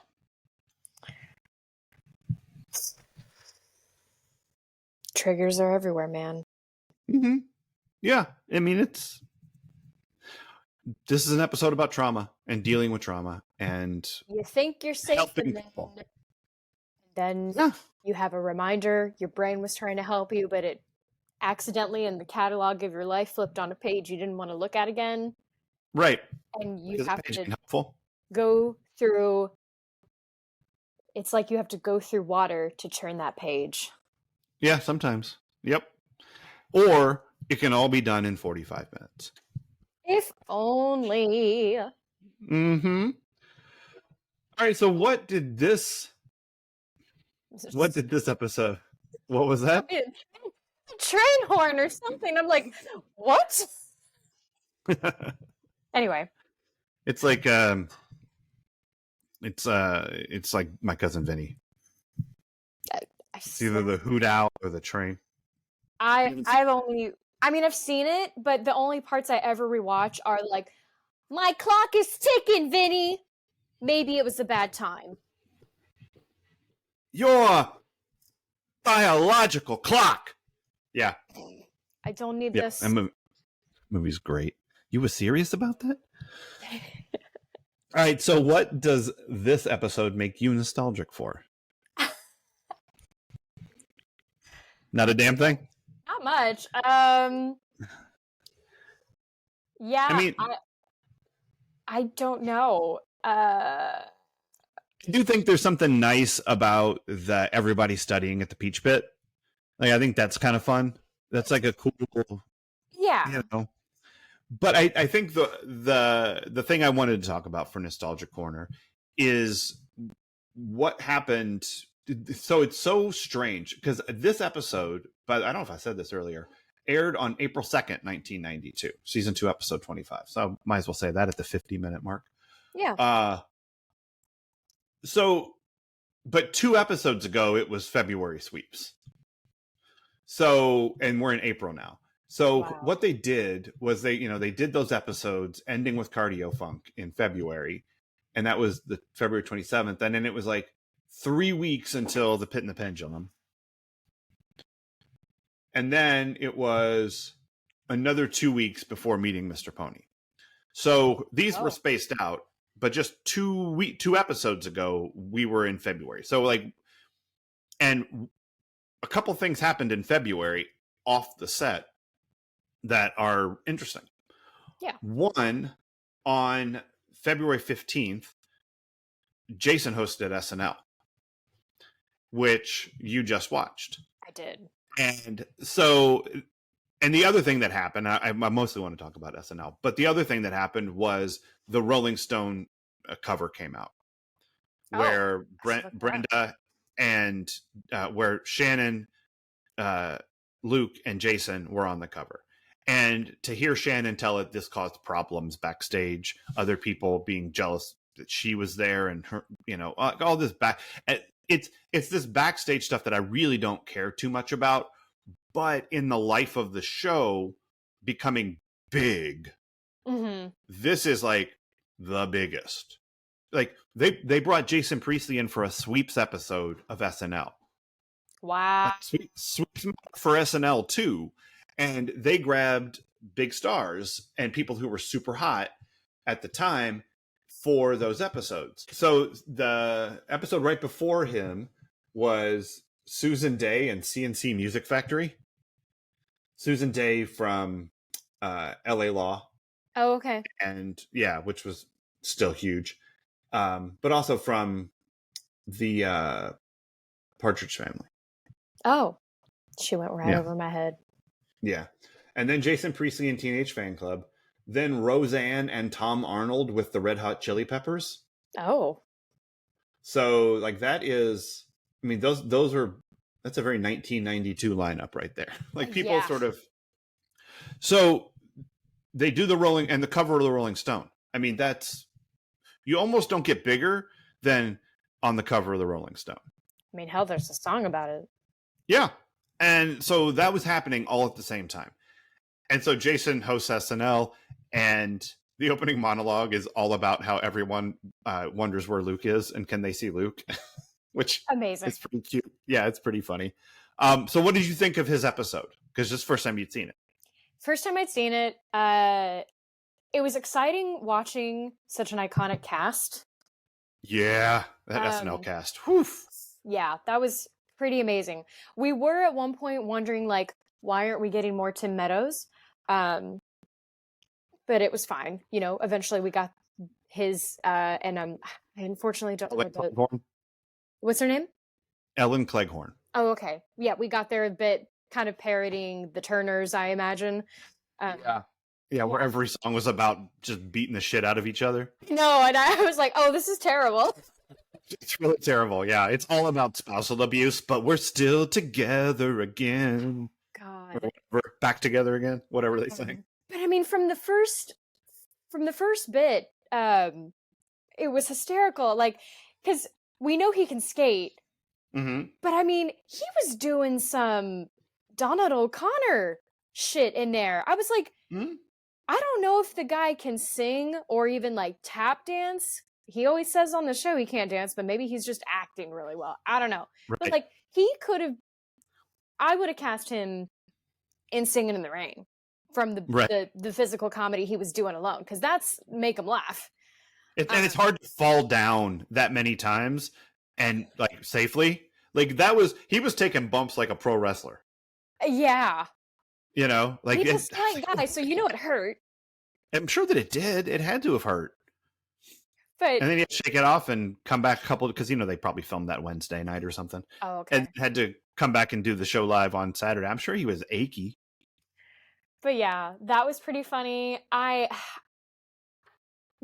Triggers are everywhere, man. Mm-hmm. Yeah. I mean, this is an episode about trauma and dealing with trauma, and you think you're safe, helping and people. Then you have a reminder. Your brain was trying to help you, but it accidentally, in the catalog of your life, flipped on a page you didn't want to look at again. Right. And you have to helpful. Go through. It's like you have to go through water to turn that page. Yeah, sometimes. Yep. Or it can all be done in 45 minutes. If only. Mm-hmm. All right, so what did this episode, what was that? A train horn or something. I'm like, what? Anyway. It's like it's like My Cousin Vinny. It's either the hoot owl or the train. I've seen it, but the only parts I ever rewatch are like, my clock is ticking, Vinny. Maybe it was a bad time. Your biological clock. Yeah. I don't need this. That movie's great. You were serious about that? All right, so what does this episode make you nostalgic for? Not a damn thing? Not much. Yeah. I mean, I don't know. I do think there's something nice about the everybody studying at the Peach Pit. Like, I think that's kind of fun. That's like a cool, Yeah. you know. But I think the thing I wanted to talk about for Nostalgia Corner is what happened. So it's so strange because this episode, but I don't know if I said this earlier, aired on April 2nd, 1992, season 2, episode 25. So I might as well say that at the 50-minute mark. Yeah. So, but 2 episodes ago, it was February sweeps. So, and we're in April now. So Wow. what they did was they did those episodes ending with Cardio Funk in February, and that was the February 27th. And then it was like 3 weeks until the Pit and the Pendulum. And then it was another 2 weeks before meeting Mr. Pony. So these were spaced out, but just 2 episodes ago, we were in February. So like, and a couple things happened in February off the set that are interesting. Yeah. One, on February 15th, Jason hosted SNL, which you just watched. I did. And so, and the other thing that happened, I mostly want to talk about SNL, but the other thing that happened was the Rolling Stone cover came out, where Brenda and where Shannon, Luke, and Jason were on the cover. And to hear Shannon tell it, this caused problems backstage, other people being jealous that she was there, and her, all this back. It's this backstage stuff that I really don't care too much about, but in the life of the show becoming big, this is like the biggest. Like they brought Jason Priestley in for a sweeps episode of SNL. Wow. Sweeps for SNL too. And they grabbed big stars and people who were super hot at the time for those episodes. So the episode right before him was Susan Day and CNC Music Factory. Susan Day from LA Law. Oh, okay. And yeah, which was still huge. But also from the Partridge Family. Oh, she went right over my head. Yeah. And then Jason Priestley and Teenage Fan Club. Then Roseanne and Tom Arnold with the Red Hot Chili Peppers. Oh. So like that is, I mean, that's a very 1992 lineup right there. Like people sort of, so they do the Rolling and the cover of the Rolling Stone. I mean, you almost don't get bigger than on the cover of the Rolling Stone. I mean, hell, there's a song about it. Yeah. And so that was happening all at the same time. And so Jason hosts SNL, and the opening monologue is all about how everyone wonders where Luke is and can they see Luke, which amazing. It's pretty cute. Yeah, it's pretty funny. So what did you think of his episode? Because this is the first time you'd seen it. First time I'd seen it. It was exciting watching such an iconic cast. Yeah, that SNL cast. Whew. Yeah, that was pretty amazing. We were at one point wondering, like, why aren't we getting more Tim Meadows? But it was fine. Eventually we got his, and I unfortunately don't know what's her name? Ellen Cleghorn. Oh, okay. Yeah, we got there a bit, kind of parodying the Turners, I imagine. Yeah, where every song was about just beating the shit out of each other. No, and I was like, oh, this is terrible. It's really terrible. Yeah, it's all about spousal abuse, but we're still together again. God. We're back together again, whatever they say. But I mean, from the first bit, it was hysterical. Like, because we know he can skate, but I mean, he was doing some Donald O'Connor shit in there. I was like, I don't know if the guy can sing or even like tap dance. He always says on the show he can't dance, but maybe he's just acting really well. I don't know. Right. But like I would have cast him in Singing in the Rain from the physical comedy he was doing alone, because that's make him laugh. And it's hard to fall down that many times and like safely. Like he was taking bumps like a pro wrestler. Yeah. Like he's a slight guy, so it hurt. I'm sure that it did. It had to have hurt. But And then he had to shake it off and come back a couple, because they probably filmed that Wednesday night or something, oh, and okay. had to come back and do the show live on Saturday. I'm sure he was achy. But yeah, that was pretty funny. The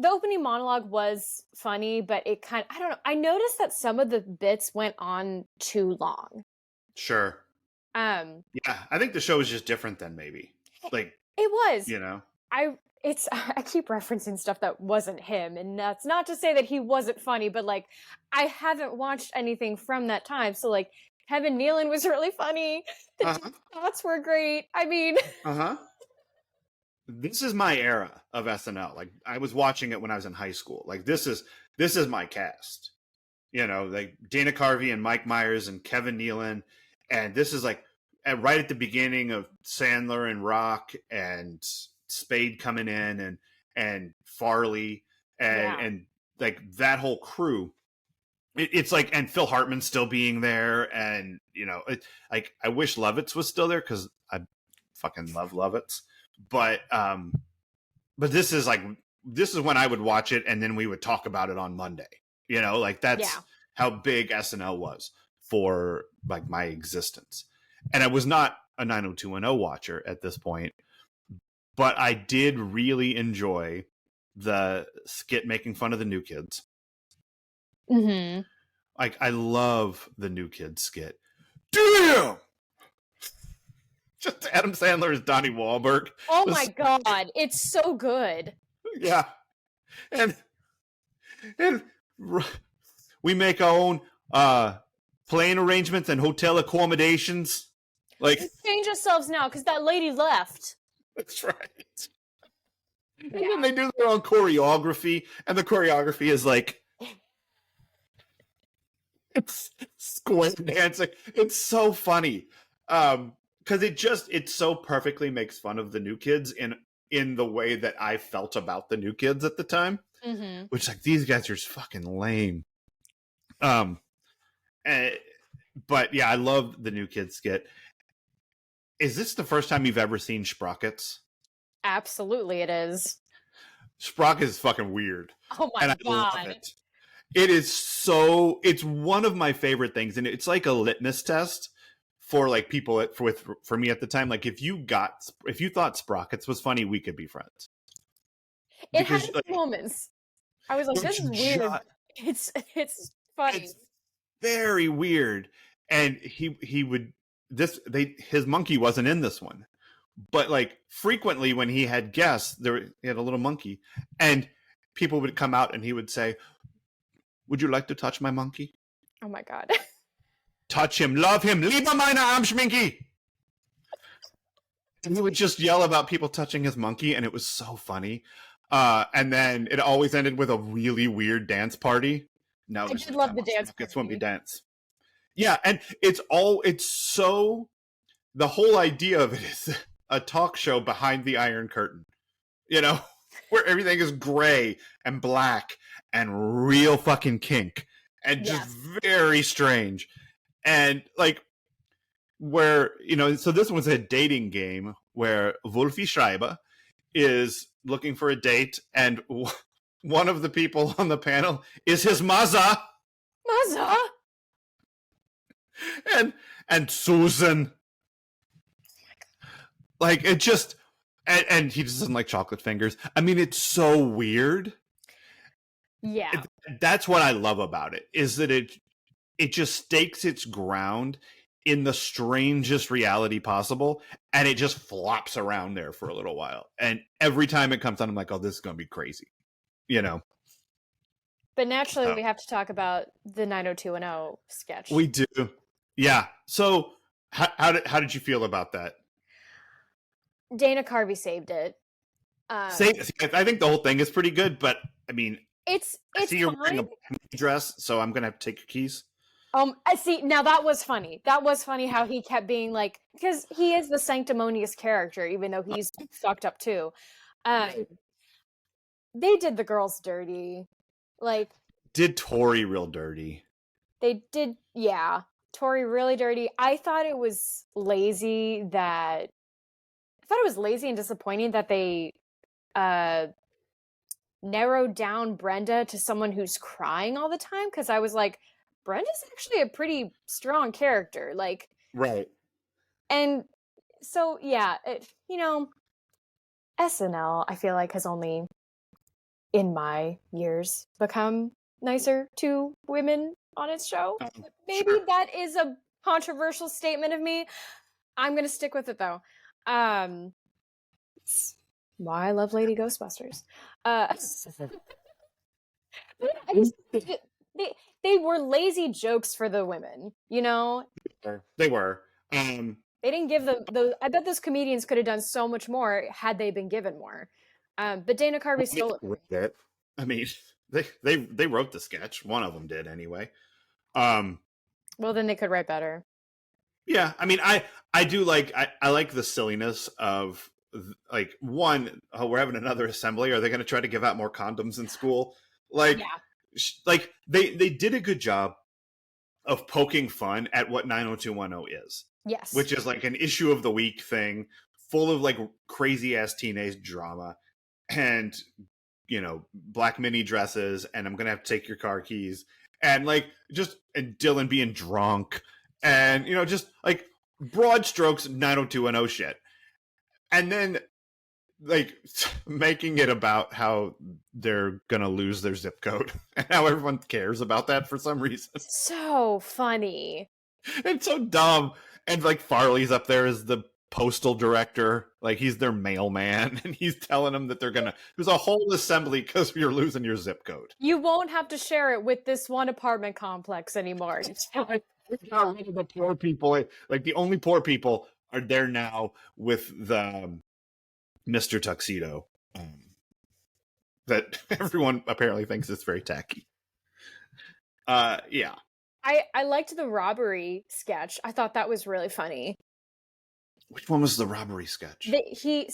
opening monologue was funny, but I don't know. I noticed that some of the bits went on too long. Sure. Um, Yeah, I think the show was just different then, maybe. Like, it was. you know. I keep referencing stuff that wasn't him, and that's not to say that he wasn't funny, but like I haven't watched anything from that time. So like Kevin Nealon was really funny. The Uh-huh. thoughts were great. I mean, Uh-huh. This is my era of SNL. Like, I was watching it when I was in high school. Like, this is my cast. Like Dana Carvey and Mike Myers and Kevin Nealon, and this is like right at the beginning of Sandler and Rock and Spade coming in, and Farley, and yeah, and like that whole crew. It's like, and Phil Hartman still being there, and like, I wish Lovitz was still there, because I fucking love Lovitz, but this is when I would watch it, and then we would talk about it on Monday. Like, that's yeah. how big SNL was for like my existence. And I was not a 90210 watcher at this point, but I did really enjoy the skit making fun of the New Kids. Mm-hmm. Like, I love the New Kids skit. Damn! Just Adam Sandler as Donnie Wahlberg. Oh my god, it's so good. Yeah. And we make our own plane arrangements and hotel accommodations. Like, Change yourselves now, because that lady left. that's right. And Yeah. then they do their own choreography, and the choreography is like, it's square dancing. It's so funny. Because it so perfectly makes fun of the New Kids in the way that I felt about the New Kids at the time. Mm-hmm. Which, like, these guys are just fucking lame. But yeah, I love the New Kids skit. Is this the first time you've ever seen Sprockets? Absolutely, it is. Sprockets is fucking weird, Oh my and I love god. it. It's one of my favorite things, and it's like a litmus test for like people for me at the time. Like, if you thought Sprockets was funny, we could be friends. It had Because its like, moments. I was like, this is weird. It's funny. it's very weird. And he would his monkey wasn't in this one, but like frequently when he had guests, he had a little monkey, and people would come out and he would say, "Would you like to touch my monkey? Oh my god. Touch him, love him, liebe meine Armschminky." And he would just yell about people touching his monkey, and it was so funny. And then it always ended with a really weird dance party. No, I did love the dance It's when we party. dance. Yeah, and the whole idea of it is a talk show behind the Iron Curtain, where everything is gray and black and real fucking kink and just very strange. And like, where, so this was a dating game where Wolfie Schreiber is looking for a date, and one of the people on the panel is his Maza. Maza? And Susan. Like, it just, and he just doesn't like chocolate fingers. I mean, it's so weird. Yeah. That's what I love about it, is that it just stakes its ground in the strangest reality possible, and it just flops around there for a little while. And every time it comes on, I'm like, oh, this is going to be crazy, But naturally, we have to talk about the 90210 sketch. We do. Yeah. So how did you feel about that? Dana Carvey saved it. I think the whole thing is pretty good, but I mean, it's I see you're wearing fine. a dress, so I'm gonna have to take your keys. I see. Now that was funny. That was funny how he kept being like, because he is the sanctimonious character, even though he's fucked up too. They did the girls dirty. Like, did Tori real dirty. They did, yeah. Tori really dirty. I thought it was lazy and disappointing that they narrowed down Brenda to someone who's crying all the time, because I was like, Brenda's actually a pretty strong character. Like, Right. and so yeah, SNL, I feel like, has only in my years become nicer to women on its show. Maybe Sure. that is a controversial statement of me. I'm gonna stick with it though. It's why I love Lady Ghostbusters. I just, they were lazy jokes for the women, you know? They were. They didn't give them those. I bet those comedians could have done so much more had they been given more. But Dana Carvey stole it. It. I mean, they wrote the sketch. One of them did anyway. Um, Well, then they could write better. yeah, I mean, I do like I like the silliness of like one. Oh, we're having another assembly. Are they going to try to give out more condoms in school? Like, Yeah. like they did a good job of poking fun at what 90210 is. Yes. Which is like an issue of the week thing, full of like crazy ass teenage drama, and black mini dresses, and I'm gonna have to take your car keys, and like and Dylan being drunk, and just like broad strokes 90210 shit, and then like making it about how they're gonna lose their zip code and how everyone cares about that for some reason. So funny. It's so dumb. And like Farley's up there as the postal director, like he's their mailman, and he's telling them that there's a whole assembly because you're losing your zip code. You won't have to share it with this one apartment complex anymore. The poor people, like the only poor people are there now with the Mr. Tuxedo, that everyone apparently thinks is very tacky. Yeah. I liked the robbery sketch. I thought that was really funny. Which one was the robbery sketch? He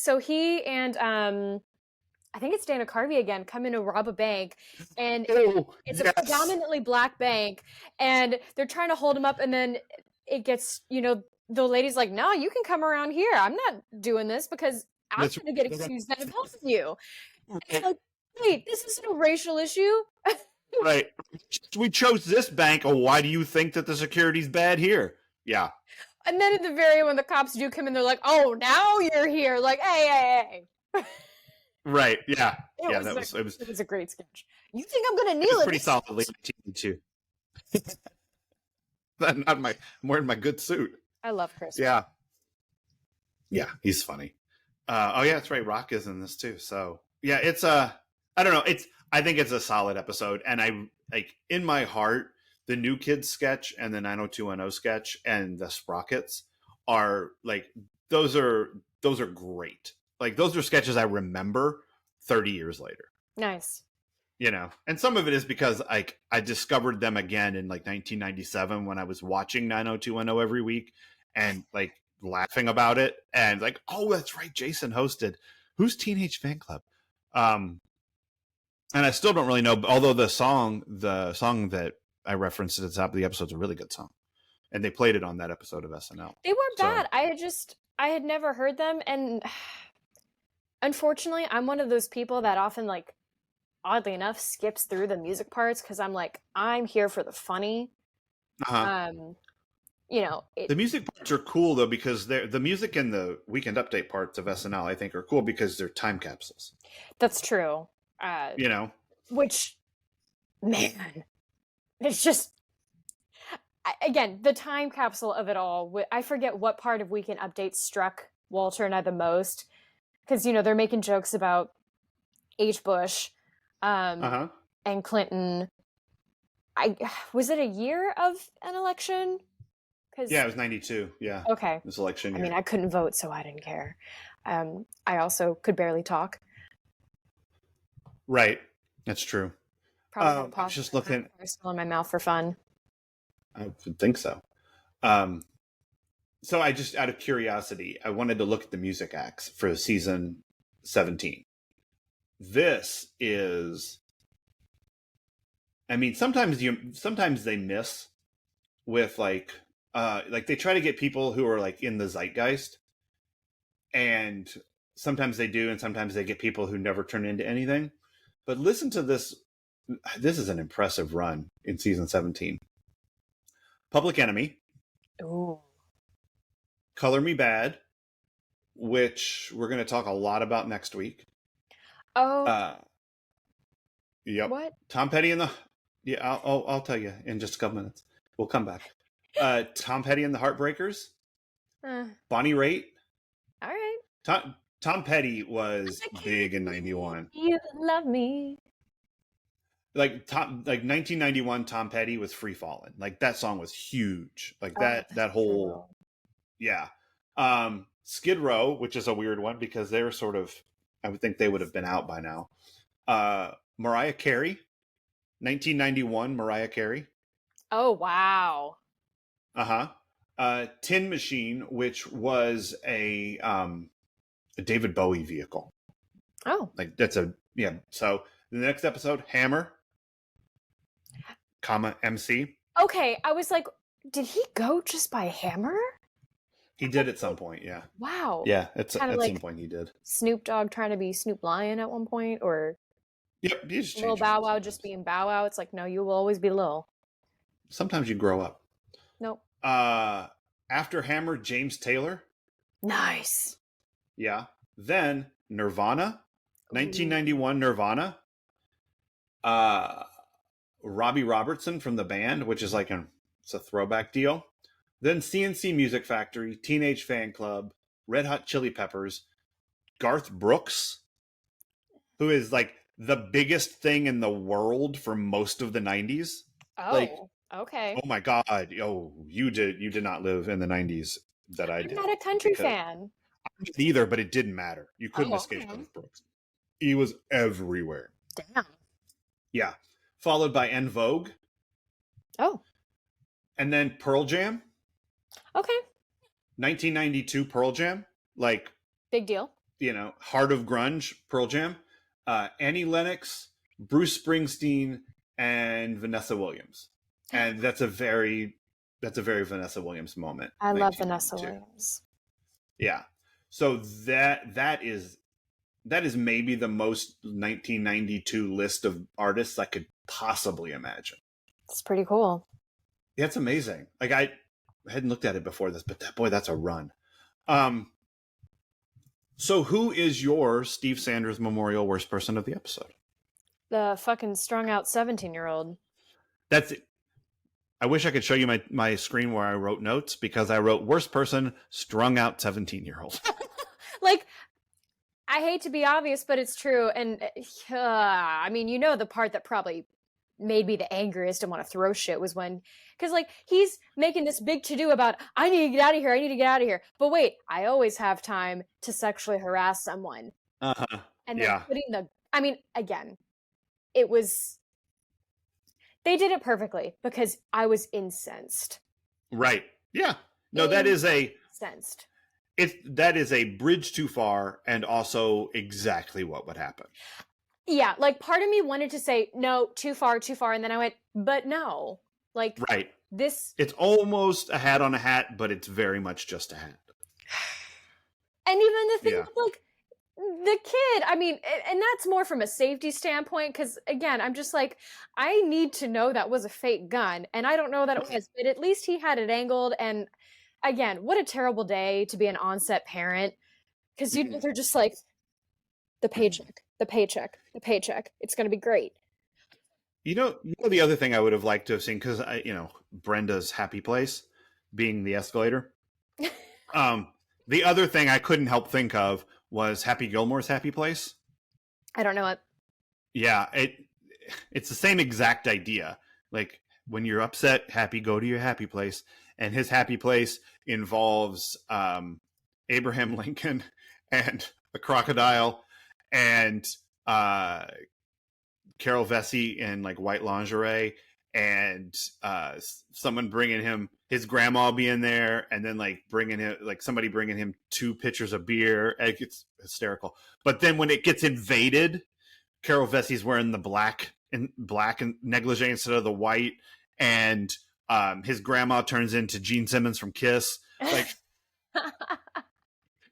and I think it's Dana Carvey again, come in to rob a bank, and it's a predominantly black bank, and they're trying to hold him up, and then it gets, the lady's like, no, you can come around here. I'm not doing this because I'm going to get accused of helping you. It's like, wait, this isn't a racial issue? Right. We chose this bank. Oh, why do you think that the security's bad here? Yeah. And then at the very end, when the cops do come in, they're like, oh, now you're here. Like, hey. Right. Yeah. It was a great sketch. You think I'm going to kneel it? Pretty solidly too. I'm wearing my good suit. I love Chris. Yeah. Yeah, he's funny. Oh yeah, that's right. Rock is in this too. So yeah, it's I don't know. I think it's a solid episode, and I like in my heart the New Kids sketch and the 90210 sketch and the Sprockets are like those are great. Like those are sketches I remember 30 years later. Nice. And some of it is because I discovered them again in like 1997 when I was watching 90210 every week and like laughing about it and like, oh, that's right, Jason hosted Who's Teenage Fan Club. And I still don't really know, although the song that I referenced at the top of the episode is a really good song. And they played it on that episode of SNL. They weren't bad. I had never heard them. And unfortunately, I'm one of those people that often, like, oddly enough, skips through the music parts because I'm like, I'm here for the funny. Uh-huh. The music parts are cool, though, because the music and the Weekend Update parts of SNL, I think, are cool because they're time capsules. That's true. Which, man, it's just, again, the time capsule of it all. I forget what part of Weekend Update struck Walter and I the most, because they're making jokes about H. Bush, and Clinton. Was it a year of an election? Yeah, it was 92. Yeah. Okay. This election year. I mean, I couldn't vote, so I didn't care. I also could barely talk. Right. That's true. Probably I was just looking. Still in my mouth for fun. I would think so. So I just, out of curiosity, I wanted to look at the music acts for season 17. This is, I mean, sometimes they miss with like they try to get people who are like in the zeitgeist, and sometimes they do, and sometimes they get people who never turn into anything. But listen to this. This is an impressive run in season 17. Public Enemy, Ooh. Color Me Bad, which we're going to talk a lot about next week. Oh. Yep. What? Tom Petty and the... Yeah, I'll tell you in just a couple minutes. We'll come back. Tom Petty and the Heartbreakers. Bonnie Raitt. All right. Tom Petty was big in 91. You love me. Like 1991 Tom Petty was Free Fallin'. Like that song was huge. Like that whole yeah. Skid Row, which is a weird one because they're sort of, I would think they would have been out by now. Mariah Carey, 1991 Mariah Carey. Oh wow. Tin Machine, which was a David Bowie vehicle. Oh. Like that's so the next episode, Hammer, MC. Okay, I was like, did he go just by Hammer? He did at some point, yeah. Wow. Yeah, at like some point he did. Snoop Dogg trying to be Snoop Lion at one point, or yep, Lil Bow Wow just being Bow Wow. It's like, no, you will always be Lil. Sometimes you grow up. Nope. After Hammer, James Taylor. Nice. Yeah. Then Nirvana, 1991 Nirvana. Robbie Robertson from the band, which is like it's a throwback deal. Then CNC Music Factory, Teenage Fan Club, Red Hot Chili Peppers, Garth Brooks, who is like the biggest thing in the world for most of the 90s. Oh, like, okay. Oh my God. Oh, you did not live in the 90s that I did. I'm not a country fan. I didn't either, but it didn't matter. You couldn't escape Garth Brooks. He was everywhere. Damn. Yeah. Followed by En Vogue. Oh. And then Pearl Jam. Okay. 1992 Pearl Jam. Like, big deal. Heart of Grunge, Pearl Jam. Annie Lennox, Bruce Springsteen, and Vanessa Williams. And that's a very Vanessa Williams moment. I love Vanessa Williams. Yeah. So that is maybe the most 1992 list of artists I could possibly imagine. It's pretty cool. Yeah, it's amazing. Like I hadn't looked at it before this, but that's a run. So who is your Steve Sanders Memorial Worst Person of the Episode? The fucking strung out 17-year-old. That's it. I wish I could show you my screen where I wrote notes, because I wrote worst person, strung out 17-year-old. Like, I hate to be obvious, but it's true. And I mean, the part that probably made me the angriest and want to throw shit was when, because like he's making this big to-do about, I need to get out of here. But wait, I always have time to sexually harass someone. Uh-huh. And then again, it was, they did it perfectly because I was incensed. Right. Yeah. No, that is incensed. That is a bridge too far, and also exactly what would happen. Yeah, like part of me wanted to say, no, too far, and then I went, but no. Like, right. This... It's almost a hat on a hat, but it's very much just a hat. And even the thing with, like, the kid, I mean, and that's more from a safety standpoint, because, again, I'm just like, I need to know that was a fake gun, and I don't know that it was, but at least he had it angled, and, again, what a terrible day to be an onset parent, because they're just like, the paycheck. It's going to be great. The other thing I would have liked to have seen, because Brenda's happy place being the escalator. The other thing I couldn't help think of was Happy Gilmore's happy place. I don't know it. Yeah, it's the same exact idea. Like, when you're upset, happy, go to your happy place. And his happy place involves Abraham Lincoln and a crocodile and Carol Vesey in like white lingerie, and someone bringing him, his grandma being there, and then like somebody bringing him 2 pitchers of beer. It's hysterical. But then when it gets invaded, Carol Vesey's wearing the black and negligee instead of the white, and his grandma turns into Gene Simmons from Kiss. Like,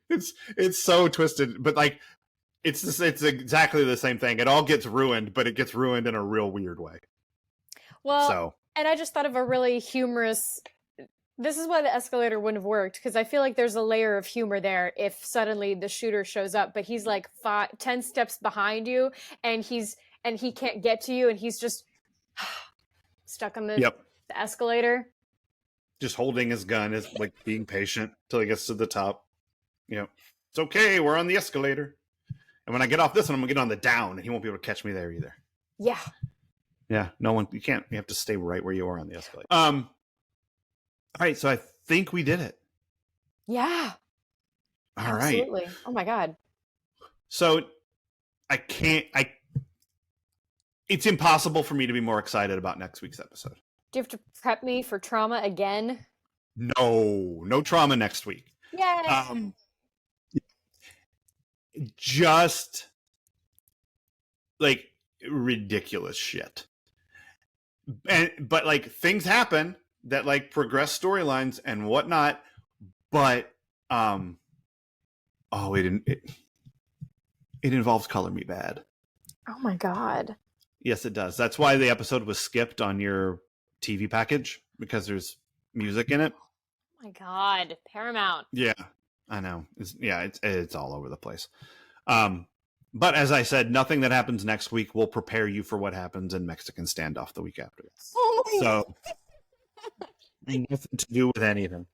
it's so twisted, but like, It's exactly the same thing. It all gets ruined, but it gets ruined in a real weird way. Well, So and I just thought of a really humorous. This is why the escalator wouldn't have worked, because I feel like there's a layer of humor there if suddenly the shooter shows up, but he's like 10 steps behind you, and he can't get to you, and he's just stuck on the escalator. Just holding his gun is like being patient till he gets to the top. It's okay. We're on the escalator. And when I get off this one, I'm going to get on the down, and he won't be able to catch me there either. Yeah. Yeah. No one, you can't. You have to stay right where you are on the escalator. All right. So I think we did it. Yeah. All Absolutely. right. Oh my God. So it's impossible for me to be more excited about next week's episode. Do you have to prep me for trauma again? No trauma next week. Yay. Just like ridiculous shit. But like things happen that like progress storylines and whatnot, but it involves Color Me Bad. Oh my God. Yes, it does. That's why the episode was skipped on your TV package, because there's music in it. Oh my God. Paramount. Yeah, I know. It's all over the place. But as I said, nothing that happens next week will prepare you for what happens in Mexican Standoff the week after. Oh my So nothing to do with anything.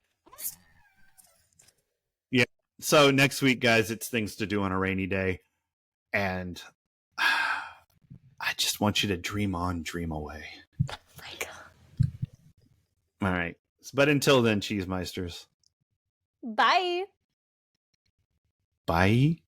Yeah. So next week, guys, it's things to do on a rainy day. And I just want you to dream on, dream away. Oh my God. All right. But until then, Cheesemeisters. Bye. Bye.